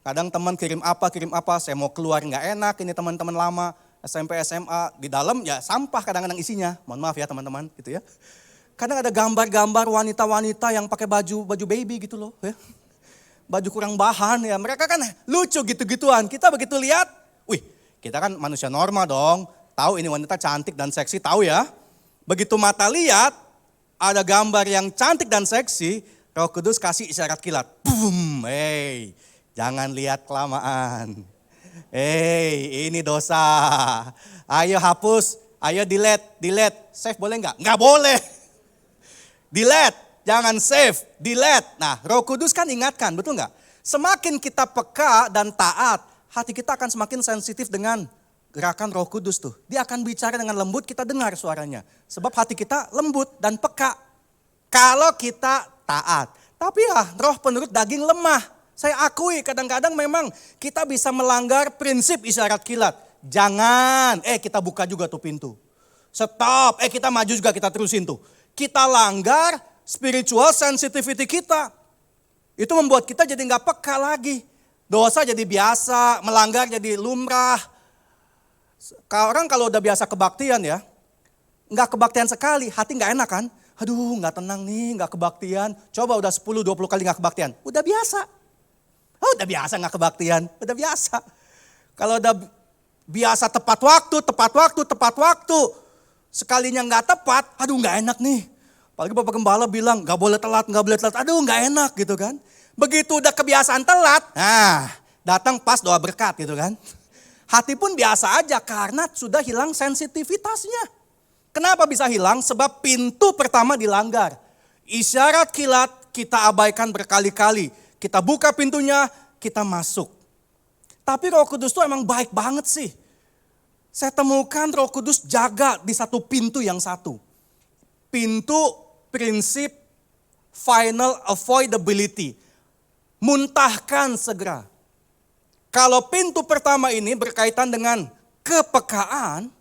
Kadang teman kirim apa, saya mau keluar gak enak, ini teman-teman lama, SMP, SMA, di dalam ya sampah kadang-kadang isinya. Mohon maaf ya teman-teman gitu ya. Kadang ada gambar-gambar wanita-wanita yang pakai baju baby gitu loh ya. Baju kurang bahan ya, mereka kan lucu gitu-gituan. Kita begitu lihat, wih kita kan manusia normal dong. Tahu ini wanita cantik dan seksi, tahu ya. Begitu mata lihat, ada gambar yang cantik dan seksi, Roh Kudus kasih isyarat kilat. Boom, hey, jangan lihat kelamaan. Hey, ini dosa. Ayo hapus, ayo delete. Save boleh nggak? Nggak boleh. Delete, jangan save, delete. Nah, Roh Kudus kan ingatkan, betul nggak? Semakin kita peka dan taat, hati kita akan semakin sensitif dengan gerakan Roh Kudus tuh. Dia akan bicara dengan lembut, kita dengar suaranya. Sebab hati kita lembut dan peka. Kalau kita taat. Tapi ya roh penurut daging lemah. Saya akui kadang-kadang memang kita bisa melanggar prinsip isyarat kilat. Jangan, kita buka juga tuh pintu. Stop, kita maju juga, kita terusin tuh. Kita langgar spiritual sensitivity kita. Itu membuat kita jadi gak peka lagi. Dosa jadi biasa, melanggar jadi lumrah. Orang kalau udah biasa kebaktian ya, gak kebaktian sekali, hati gak enak kan. Aduh gak tenang nih, gak kebaktian. Coba udah 10-20 kali gak kebaktian, udah biasa. Oh, udah biasa gak kebaktian, udah biasa. Kalau udah biasa tepat waktu. Sekalinya gak tepat, aduh gak enak nih. Apalagi Bapak Gembala bilang gak boleh telat, gak boleh telat. Aduh gak enak gitu kan. Begitu udah kebiasaan telat, nah datang pas doa berkat gitu kan. Hati pun biasa aja karena sudah hilang sensitivitasnya. Kenapa bisa hilang? Sebab pintu pertama dilanggar. Isyarat kilat kita abaikan berkali-kali. Kita buka pintunya, kita masuk. Tapi Roh Kudus tuh emang baik banget sih. Saya temukan Roh Kudus jaga di satu pintu yang satu. Pintu prinsip final avoidability. Muntahkan segera. Kalau pintu pertama ini berkaitan dengan kepekaan,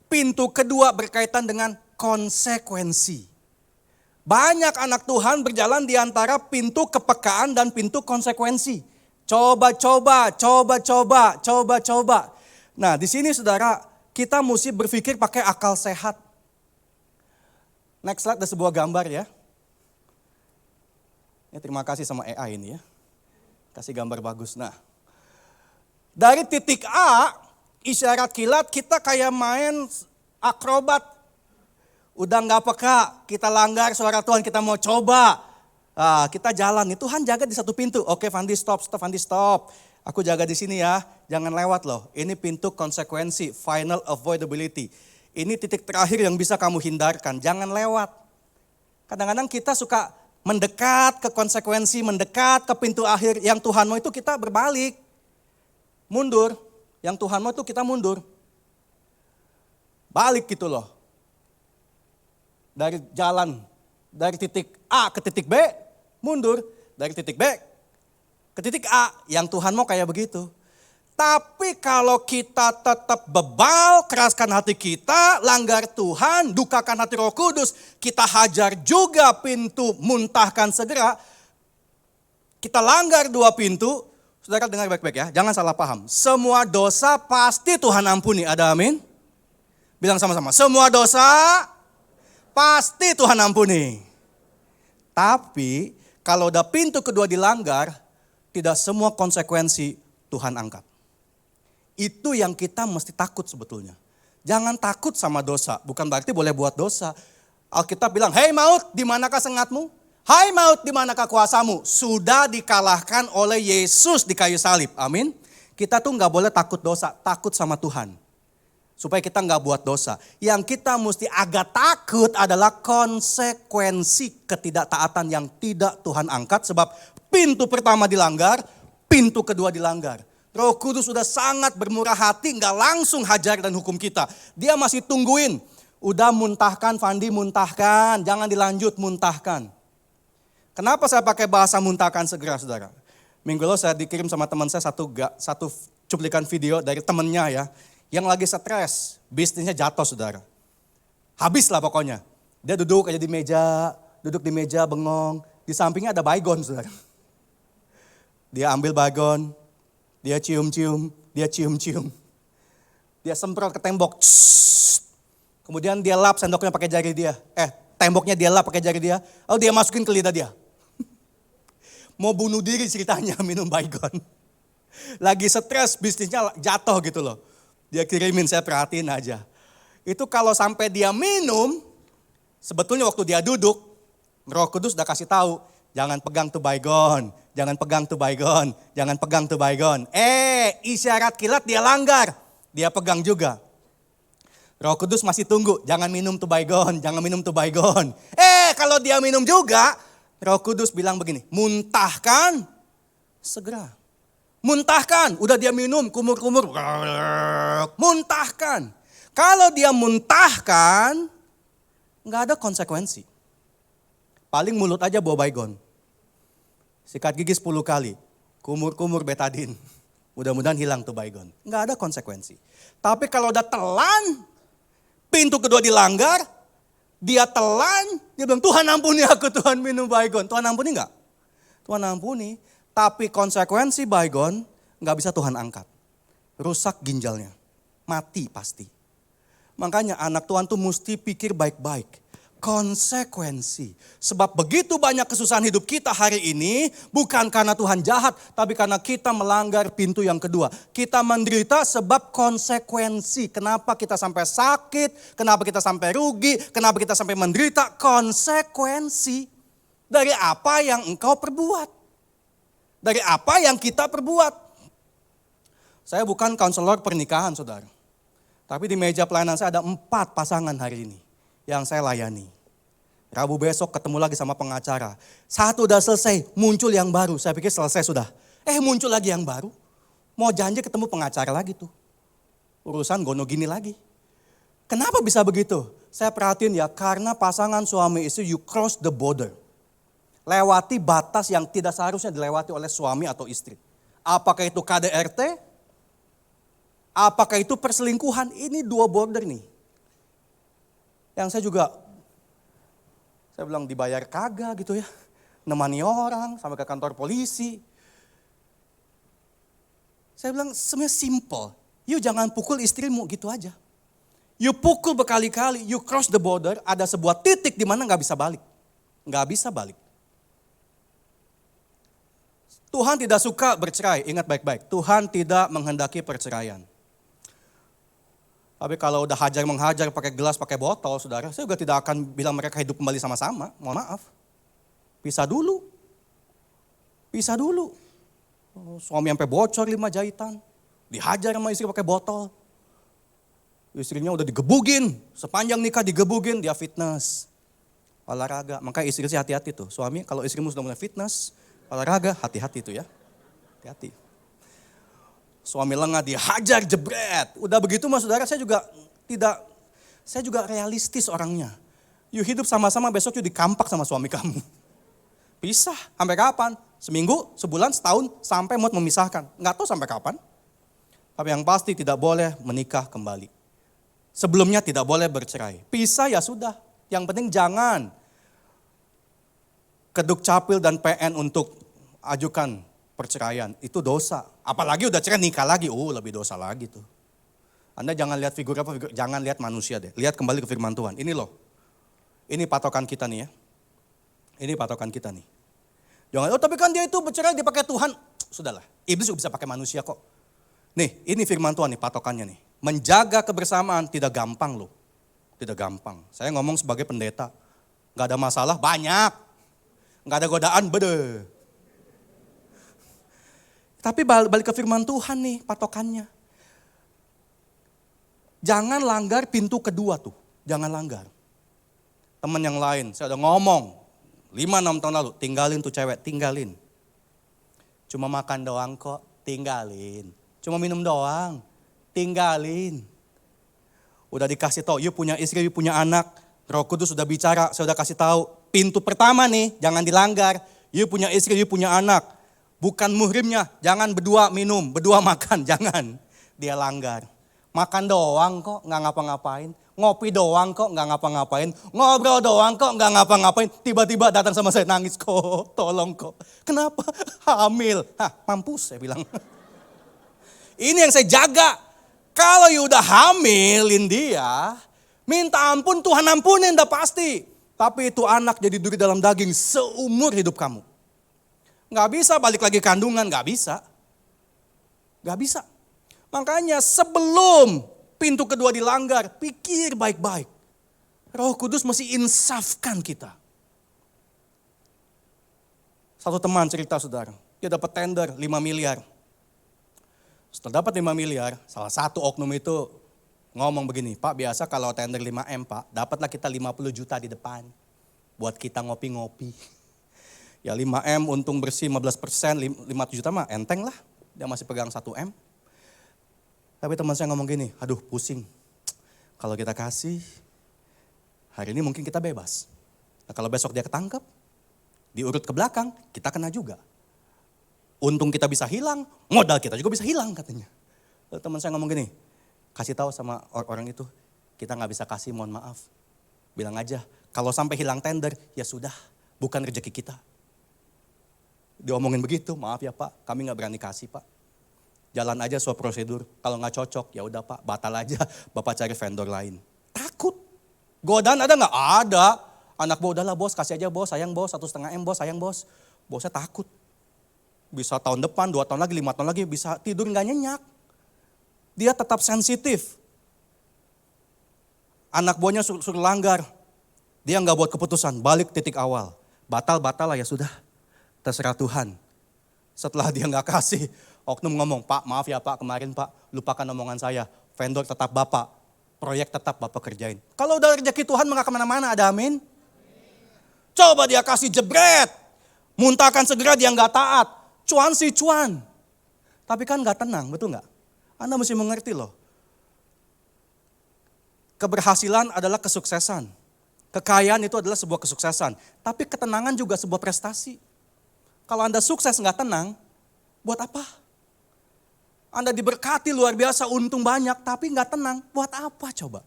pintu kedua berkaitan dengan konsekuensi. Banyak anak Tuhan berjalan di antara pintu kepekaan dan pintu konsekuensi. Coba-coba. Nah, di sini saudara, kita mesti berpikir pakai akal sehat. Next slide ada sebuah gambar ya. Ya, terima kasih sama AI ini ya. Kasih gambar bagus. Nah, dari titik A, isyarat kilat kita kayak main akrobat. Udah gak peka, kita langgar suara Tuhan, kita mau coba. Kita jalan, Tuhan jaga di satu pintu. Oke Fandi stop. Aku jaga di sini ya, jangan lewat loh. Ini pintu konsekuensi, final avoidability. Ini titik terakhir yang bisa kamu hindarkan, jangan lewat. Kadang-kadang kita suka mendekat ke konsekuensi, mendekat ke pintu akhir. Yang Tuhan mau itu kita berbalik. Mundur. Yang Tuhan mau itu kita mundur. Balik gitu loh. Dari jalan, dari titik A ke titik B, mundur. Dari titik B ke titik A, yang Tuhan mau kayak begitu. Tapi kalau kita tetap bebal, keraskan hati kita, langgar Tuhan, dukakan hati Roh Kudus, kita hajar juga pintu, muntahkan segera. Kita langgar dua pintu, saudara dengar baik-baik ya, jangan salah paham. Semua dosa pasti Tuhan ampuni, ada amin? Bilang sama-sama, semua dosa pasti Tuhan ampuni. Tapi kalau udah pintu kedua dilanggar, tidak semua konsekuensi Tuhan angkat. Itu yang kita mesti takut sebetulnya. Jangan takut sama dosa, bukan berarti boleh buat dosa. Alkitab bilang, hei maut, di manakah sengatmu? Hai maut, di manakah kuasamu? Sudah dikalahkan oleh Yesus di kayu salib, amin. Kita tuh gak boleh takut dosa, takut sama Tuhan. Supaya kita gak buat dosa. Yang kita mesti agak takut adalah konsekuensi ketidaktaatan yang tidak Tuhan angkat. Sebab pintu pertama dilanggar, pintu kedua dilanggar. Roh Kudus sudah sangat bermurah hati, gak langsung hajar dan hukum kita. Dia masih tungguin. Udah muntahkan, Fandi muntahkan, jangan dilanjut muntahkan. Kenapa saya pakai bahasa muntahkan segera saudara? Minggu lalu saya dikirim sama teman saya satu cuplikan video dari temennya ya. Yang lagi stres, bisnisnya jatuh saudara. Habis lah pokoknya. Dia duduk aja di meja bengong. Di sampingnya ada baygon saudara. Dia ambil baygon, dia cium-cium. Dia semprot ke tembok. Kemudian dia lap sendoknya pakai jari dia. Temboknya dia lap pakai jari dia. Lalu dia masukin ke lidah dia. Mau bunuh diri ceritanya minum baygon. Lagi stres bisnisnya jatuh gitu loh. Dia kirimin, saya perhatiin aja. Itu kalau sampai dia minum, sebetulnya waktu dia duduk, Roh Kudus udah kasih tahu, jangan pegang tuh baygon, jangan pegang tuh baygon, jangan pegang tuh baygon. Isyarat kilat dia langgar, dia pegang juga. Roh Kudus masih tunggu, jangan minum tuh baygon, jangan minum tuh baygon. Kalau dia minum juga, Roh Kudus bilang begini, muntahkan segera. Muntahkan, udah dia minum, kumur-kumur, muntahkan. Kalau dia muntahkan, nggak ada konsekuensi. Paling mulut aja bawa baygon. Sikat gigi 10 kali, kumur-kumur betadin. Mudah-mudahan hilang tuh baygon. Nggak ada konsekuensi. Tapi kalau udah telan, pintu kedua dilanggar, dia telan, dia bilang Tuhan ampuni aku, Tuhan minum baygon. Tuhan ampuni nggak? Tuhan ampuni. Tapi konsekuensi baygon gak bisa Tuhan angkat. Rusak ginjalnya. Mati pasti. Makanya anak Tuhan tuh mesti pikir baik-baik. konsekuensi. Sebab begitu banyak kesusahan hidup kita hari ini bukan karena Tuhan jahat, tapi karena kita melanggar pintu yang kedua. Kita menderita sebab konsekuensi. Kenapa kita sampai sakit, kenapa kita sampai rugi, kenapa kita sampai menderita? Konsekuensi dari apa yang engkau perbuat. Dari apa yang kita perbuat. Saya bukan konselor pernikahan, saudara. Tapi di meja pelayanan saya ada 4 pasangan hari ini yang saya layani. Rabu besok ketemu lagi sama pengacara. 1 udah selesai, muncul yang baru. Saya pikir selesai sudah. Muncul lagi yang baru. Mau janji ketemu pengacara lagi tuh. Urusan gono gini lagi. Kenapa bisa begitu? Saya perhatiin ya, karena pasangan suami istri you cross the border. Lewati batas yang tidak seharusnya dilewati oleh suami atau istri. Apakah itu KDRT? Apakah itu perselingkuhan? Ini 2 border nih. Yang saya bilang dibayar kagak gitu ya. Nemani orang sampai ke kantor polisi. Saya bilang sebenarnya simple. You jangan pukul istrimu gitu aja. You pukul berkali-kali, you cross the border, ada sebuah titik di mana gak bisa balik. Gak bisa balik. Tuhan tidak suka bercerai, ingat baik-baik. Tuhan tidak menghendaki perceraian. Tapi kalau udah hajar menghajar pakai gelas, pakai botol, saudara, saya juga tidak akan bilang mereka hidup kembali sama-sama. Mohon maaf. Pisah dulu. Pisah dulu. Suami sampai bocor 5 jahitan. Dihajar sama istri pakai botol. Istrinya udah digebugin. Sepanjang nikah digebugin, dia fitness. Olahraga. Makanya istri sih hati-hati tuh. Suami kalau istrimu sudah mulai fitness, olahraga, hati-hati tuh ya. Hati-hati. Suami lengah dihajar jebret. Udah begitu mas saudara, saya juga realistis orangnya. You hidup sama-sama, besok you dikampak sama suami kamu. Pisah, sampai kapan? Seminggu, sebulan, setahun, sampai mau memisahkan. Nggak tahu sampai kapan. Tapi yang pasti tidak boleh menikah kembali. Sebelumnya tidak boleh bercerai. Pisah ya sudah, yang penting jangan ke Dukcapil dan PN untuk ajukan perceraian, itu dosa. Apalagi udah cerai nikah lagi, lebih dosa lagi tuh. Anda jangan lihat figur apa, jangan lihat manusia deh. Lihat kembali ke firman Tuhan. Ini loh, ini patokan kita nih ya. Ini patokan kita nih. Jangan, tapi kan dia itu bercerai dipakai Tuhan. Sudahlah, iblis juga bisa pakai manusia kok. Nih, ini firman Tuhan nih patokannya nih. Menjaga kebersamaan tidak gampang loh. Tidak gampang. Saya ngomong sebagai pendeta. Gak ada masalah, banyak. Gak ada godaan, bede. Tapi balik ke firman Tuhan nih patokannya. Jangan langgar pintu kedua tuh. Jangan langgar. Teman yang lain, saya udah ngomong 5-6 tahun lalu, tinggalin tuh cewek, tinggalin. Cuma makan doang kok, tinggalin. Cuma minum doang, tinggalin. Udah dikasih tahu, you punya istri, you punya anak. Roh Kudus sudah bicara, saya udah kasih tahu. Pintu pertama nih, jangan dilanggar. You punya istri, you punya anak. Bukan muhrimnya, jangan berdua minum, berdua makan, jangan. Dia langgar. Makan doang kok, gak ngapa-ngapain. Ngopi doang kok, gak ngapa-ngapain. Ngobrol doang kok, gak ngapa-ngapain. Tiba-tiba datang sama saya, nangis kok, tolong kok. Kenapa? Hamil. Mampus saya bilang. Ini yang saya jaga. Kalau you udah hamilin dia, minta ampun, Tuhan ampunin, udah pasti. Tapi itu anak jadi duri dalam daging seumur hidup kamu. Gak bisa balik lagi kandungan, gak bisa. Gak bisa. Makanya sebelum pintu kedua dilanggar, pikir baik-baik. Roh Kudus mesti insafkan kita. Satu teman cerita saudara, dia dapat tender 5 miliar. Setelah dapat 5 miliar, salah satu oknum itu ngomong begini, Pak biasa kalau tender 5M Pak, dapatlah kita 50 juta di depan. Buat kita ngopi-ngopi. Ya 5M untung bersih 15%, 5 juta mah enteng lah. Dia masih pegang 1M. Tapi teman saya ngomong gini, aduh pusing. Kalau kita kasih, hari ini mungkin kita bebas. Nah, kalau besok dia ketangkep, diurut ke belakang, kita kena juga. Untung kita bisa hilang, modal kita juga bisa hilang katanya. Lalu teman saya ngomong gini, kasih tahu sama orang itu, kita gak bisa kasih mohon maaf. Bilang aja, kalau sampai hilang tender, ya sudah, bukan rezeki kita. Diomongin begitu, maaf ya Pak, kami gak berani kasih Pak. Jalan aja sesuai prosedur, kalau gak cocok ya udah Pak, batal aja, Bapak cari vendor lain. Takut. Godaan ada gak? Ada. Anak buah, udahlah bos, kasih aja bos, sayang bos, 1,5 M bos, sayang bos. Bosnya takut. Bisa tahun depan, 2 tahun lagi, 5 tahun lagi, bisa tidur gak nyenyak. Dia tetap sensitif. Anak buahnya suruh langgar. Dia gak buat keputusan, balik titik awal. Batal lah ya sudah, terserah Tuhan. Setelah dia gak kasih, oknum ngomong, Pak maaf ya Pak, kemarin Pak lupakan omongan saya. Vendor tetap Bapak, proyek tetap Bapak kerjain. Kalau udah rezeki Tuhan gak kemana-mana, ada amin? Coba dia kasih jebret, muntahkan segera dia gak taat. Cuan sih cuan. Tapi kan gak tenang, betul gak? Anda mesti mengerti loh. Keberhasilan adalah kesuksesan. Kekayaan itu adalah sebuah kesuksesan. Tapi ketenangan juga sebuah prestasi. Kalau Anda sukses gak tenang, buat apa? Anda diberkati luar biasa, untung banyak, tapi gak tenang, buat apa coba?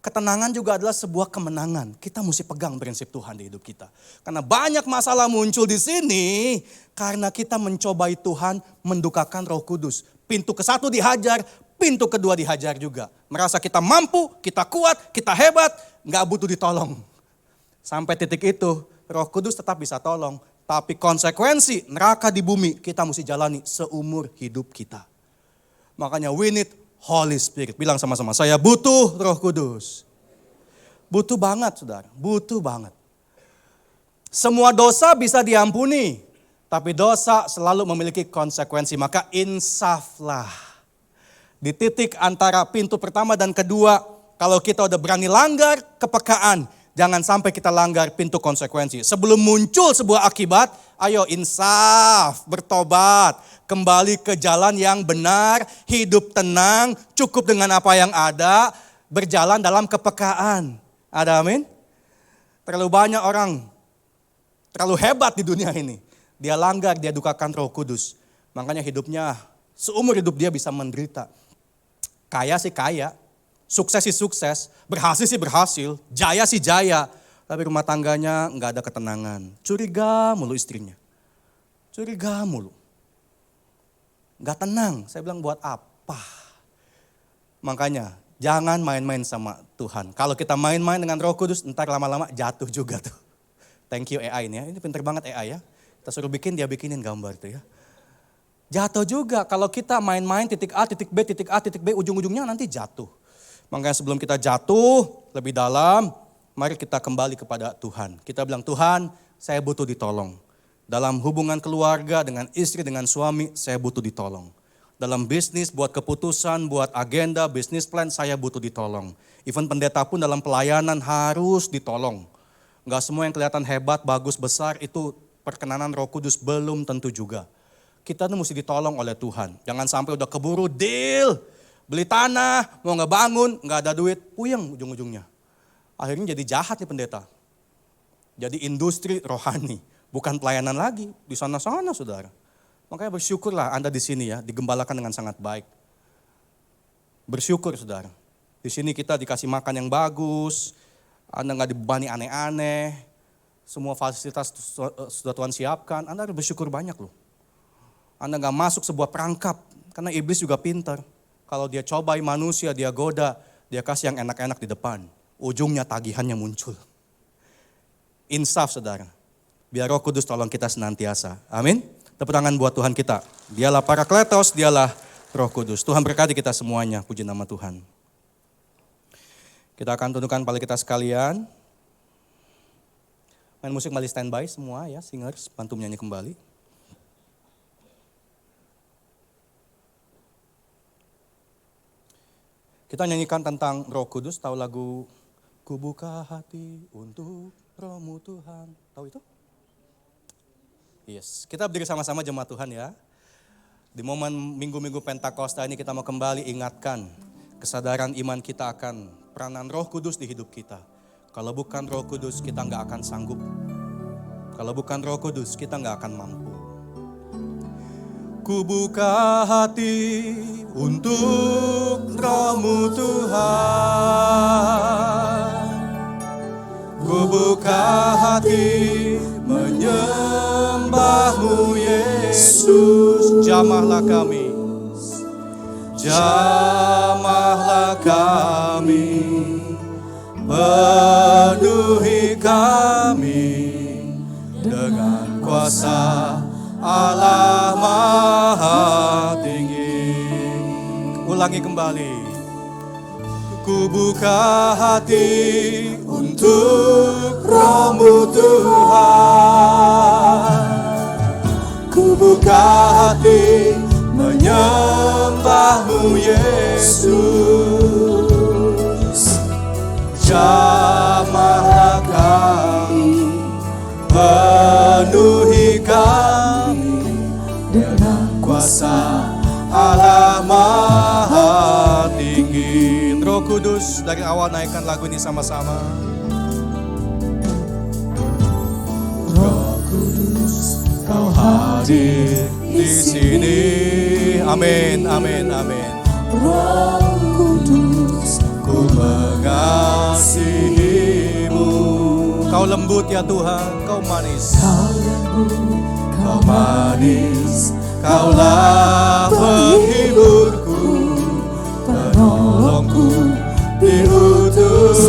Ketenangan juga adalah sebuah kemenangan. Kita mesti pegang prinsip Tuhan di hidup kita. Karena banyak masalah muncul di sini karena kita mencobai Tuhan mendukakan Roh Kudus. Pintu ke-1 dihajar, pintu kedua dihajar juga. Merasa kita mampu, kita kuat, kita hebat, gak butuh ditolong. Sampai titik itu Roh Kudus tetap bisa tolong. Tapi konsekuensi neraka di bumi kita mesti jalani seumur hidup kita. Makanya we need Holy Spirit. Bilang sama-sama, saya butuh Roh Kudus. Butuh banget saudara, butuh banget. Semua dosa bisa diampuni, tapi dosa selalu memiliki konsekuensi. Maka insaflah. Di titik antara pintu pertama dan kedua, kalau kita udah berani langgar kepekaan, jangan sampai kita langgar pintu konsekuensi. Sebelum muncul sebuah akibat, ayo insaf, bertobat. Kembali ke jalan yang benar, hidup tenang, cukup dengan apa yang ada, berjalan dalam kepekaan. Ada amin? Terlalu banyak orang, terlalu hebat di dunia ini. Dia langgar, dia dukakan Roh Kudus. Makanya hidupnya, seumur hidup dia bisa menderita. Kaya sih kaya, sukses sih sukses, berhasil sih berhasil, jaya sih jaya. Tapi rumah tangganya nggak ada ketenangan. Curiga mulu istrinya. Curiga mulu. Gak tenang, saya bilang buat apa? Makanya jangan main-main sama Tuhan. Kalau kita main-main dengan Roh Kudus, ntar lama-lama jatuh juga tuh. Thank you AI ini ya, ini pinter banget AI ya. Kita suruh bikin, dia bikinin gambar tuh ya. Jatuh juga, kalau kita main-main titik A, titik B, titik A, titik B, ujung-ujungnya nanti jatuh. Makanya sebelum kita jatuh lebih dalam, mari kita kembali kepada Tuhan. Kita bilang, Tuhan saya butuh ditolong. Dalam hubungan keluarga, dengan istri, dengan suami, saya butuh ditolong. Dalam bisnis, buat keputusan, buat agenda, bisnis plan, saya butuh ditolong. Even pendeta pun dalam pelayanan harus ditolong. Enggak semua yang kelihatan hebat, bagus, besar, itu perkenanan Roh Kudus belum tentu juga. Kita tuh mesti ditolong oleh Tuhan. Jangan sampai udah keburu deal, beli tanah, mau ngebangun, nggak ada duit, puyeng ujung-ujungnya. Akhirnya jadi jahat nih pendeta. Jadi industri rohani. Bukan pelayanan lagi, di sana-sana saudara. Makanya bersyukurlah Anda di sini ya, digembalakan dengan sangat baik. Bersyukur saudara. Di sini kita dikasih makan yang bagus, Anda nggak dibebani aneh-aneh, semua fasilitas sudah Tuhan siapkan, Anda harus bersyukur banyak loh. Anda nggak masuk sebuah perangkap, karena iblis juga pintar. Kalau dia cobai manusia, dia goda, dia kasih yang enak-enak di depan. Ujungnya tagihannya muncul. Insaf saudara. Biar Roh Kudus tolong kita senantiasa. Amin. Tepuk tangan buat Tuhan kita. Dialah Parakletos, dialah Roh Kudus. Tuhan berkati kita semuanya. Puji nama Tuhan. Kita akan tundukkan kepala kita sekalian. Main musik kembali standby semua ya, singers, bantu menyanyi kembali. Kita nyanyikan tentang Roh Kudus, tahu lagu Ku buka hati untuk Roh-Mu Tuhan. Tahu itu? Yes, kita berdiri sama-sama jemaat Tuhan ya. Di momen minggu-minggu Pentakosta ini kita mau kembali ingatkan kesadaran iman kita akan peranan Roh Kudus di hidup kita. Kalau bukan Roh Kudus kita nggak akan sanggup. Kalau bukan Roh Kudus kita nggak akan mampu. Ku buka hati untuk Roh-Mu Tuhan. Ku buka hati menyembah-Mu Yesus. Jamahlah kami, jamahlah kami, penuhi kami dengan kuasa Allah Maha Tinggi. Ulangi kembali. Ku buka hati untuk Roh-Mu Tuhan. Ku buka hati menyembah-Mu Yesus. Jamahlah kami, penuhi kami dengan kuasa Allah Maha Tinggi. Roh Kudus, dari awal naikkan lagu ini sama-sama. Roh Kudus, Kau hadir di sini. Amin, amin, amin. Roh Kudus, Ku mengasihi-Mu. Kau lembut ya Tuhan, Kau manis. Kau lembut, Kau manis, Kaulah penghiburku, penolongku diutus.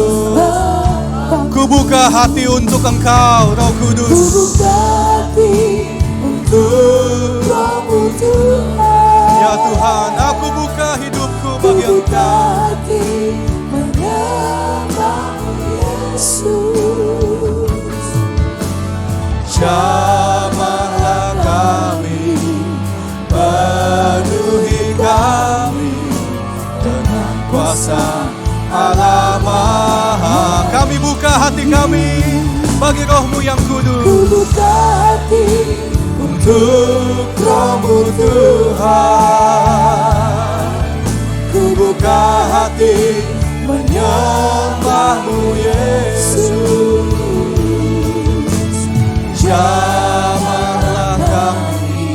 Ku buka hati untuk Engkau, Roh Kudus. ku buka hati Untuk Roh-Mu Tuhan. ya Tuhan, aku buka hidupku Ku bagi buka Engkau. hati menyembah-Mu Yesus. Jamahlah kami, penuhi kami dengan kuasa Allah Maha. Kami buka hati kami bagi Roh-Mu yang Ku kudus. buka hati Untuk Roh-Mu Tuhan. Ku buka hati menyembah-Mu Yesus. Jamahlah kami,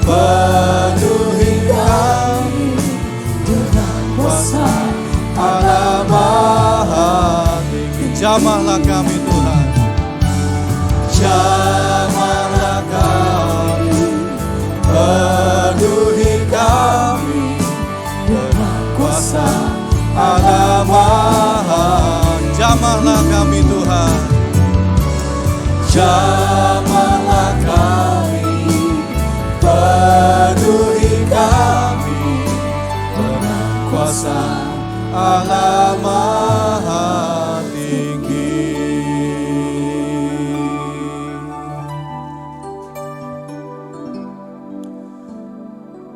penuhi kami dengan kuasa Allah Maha Tinggi. Jamahlah kami Tuhan. Jamahlah kami, penuhi kami dengan kuasa Allah Maha. Jamahlah kami Tuhan. Jamahlah kami, penuhi kami dengan kuasa Allah Maha Tinggi.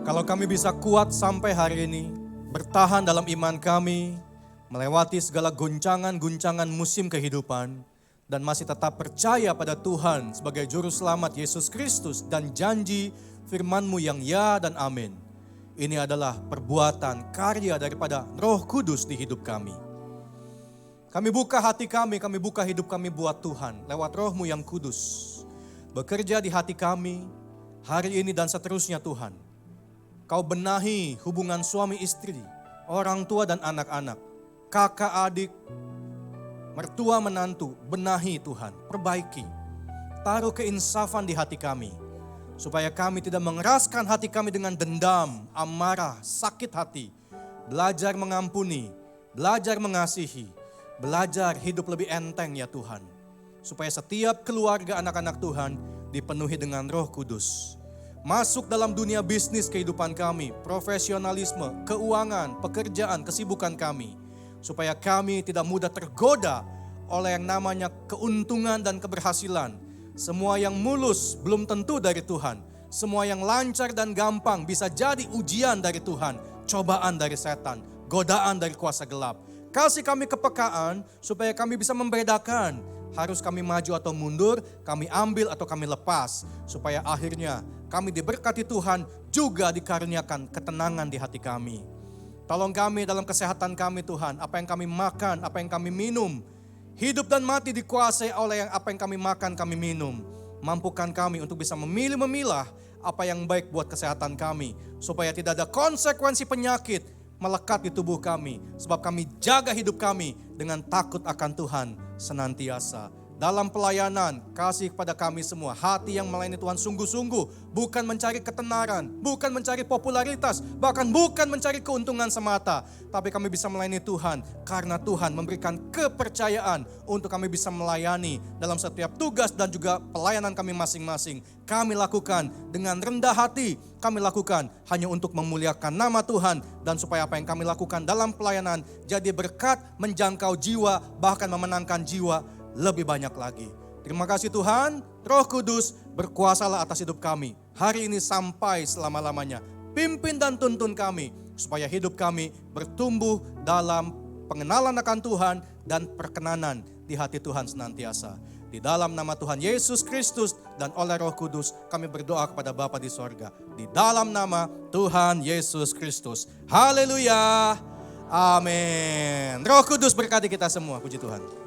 Kalau kami bisa kuat sampai hari ini, bertahan dalam iman kami, melewati segala guncangan-guncangan musim kehidupan, dan masih tetap percaya pada Tuhan sebagai Juru Selamat Yesus Kristus dan janji firman-Mu yang ya dan amin. Ini adalah perbuatan karya daripada Roh Kudus di hidup kami. Kami buka hati kami buka hidup kami buat Tuhan lewat Roh-Mu yang kudus. Bekerja di hati kami hari ini dan seterusnya Tuhan. Kau benahi hubungan suami istri, orang tua dan anak-anak, kakak adik, mertua menantu, benahi Tuhan, perbaiki. Taruh keinsafan di hati kami, supaya kami tidak mengeraskan hati kami dengan dendam, amarah, sakit hati. Belajar mengampuni, belajar mengasihi, belajar hidup lebih enteng ya Tuhan. Supaya setiap keluarga anak-anak Tuhan dipenuhi dengan Roh Kudus. Masuk dalam dunia bisnis kehidupan kami, profesionalisme, keuangan, pekerjaan, kesibukan kami. Supaya kami tidak mudah tergoda oleh yang namanya keuntungan dan keberhasilan. Semua yang mulus belum tentu dari Tuhan. Semua yang lancar dan gampang bisa jadi ujian dari Tuhan. Cobaan dari setan, godaan dari kuasa gelap. Kasih kami kepekaan supaya kami bisa membedakan. Harus kami maju atau mundur, kami ambil atau kami lepas. Supaya akhirnya kami diberkati Tuhan, juga dikaruniakan ketenangan di hati kami. Tolong kami dalam kesehatan kami Tuhan, apa yang kami makan, apa yang kami minum. Hidup dan mati dikuasai oleh apa yang kami makan, kami minum. Mampukan kami untuk bisa memilih-memilah apa yang baik buat kesehatan kami. Supaya tidak ada konsekuensi penyakit melekat di tubuh kami. Sebab kami jaga hidup kami dengan takut akan Tuhan senantiasa. dalam pelayanan, kasih kepada kami semua. Hati yang melayani Tuhan sungguh-sungguh, bukan mencari ketenaran, bukan mencari popularitas, bahkan bukan mencari keuntungan semata. Tapi kami bisa melayani Tuhan karena Tuhan memberikan kepercayaan untuk kami bisa melayani dalam setiap tugas dan juga pelayanan kami masing-masing. Kami lakukan dengan rendah hati, kami lakukan hanya untuk memuliakan nama Tuhan dan supaya apa yang kami lakukan dalam pelayanan jadi berkat menjangkau jiwa, bahkan memenangkan jiwa lebih banyak lagi. Terima kasih Tuhan, Roh Kudus berkuasalah atas hidup kami hari ini sampai selama-lamanya. Pimpin dan tuntun kami supaya hidup kami bertumbuh dalam pengenalan akan Tuhan dan perkenanan di hati Tuhan senantiasa. Di dalam nama Tuhan Yesus Kristus dan oleh Roh Kudus kami berdoa kepada Bapa di sorga. Di dalam nama Tuhan Yesus Kristus. Haleluya. Amin. Roh Kudus berkati kita semua. Puji Tuhan.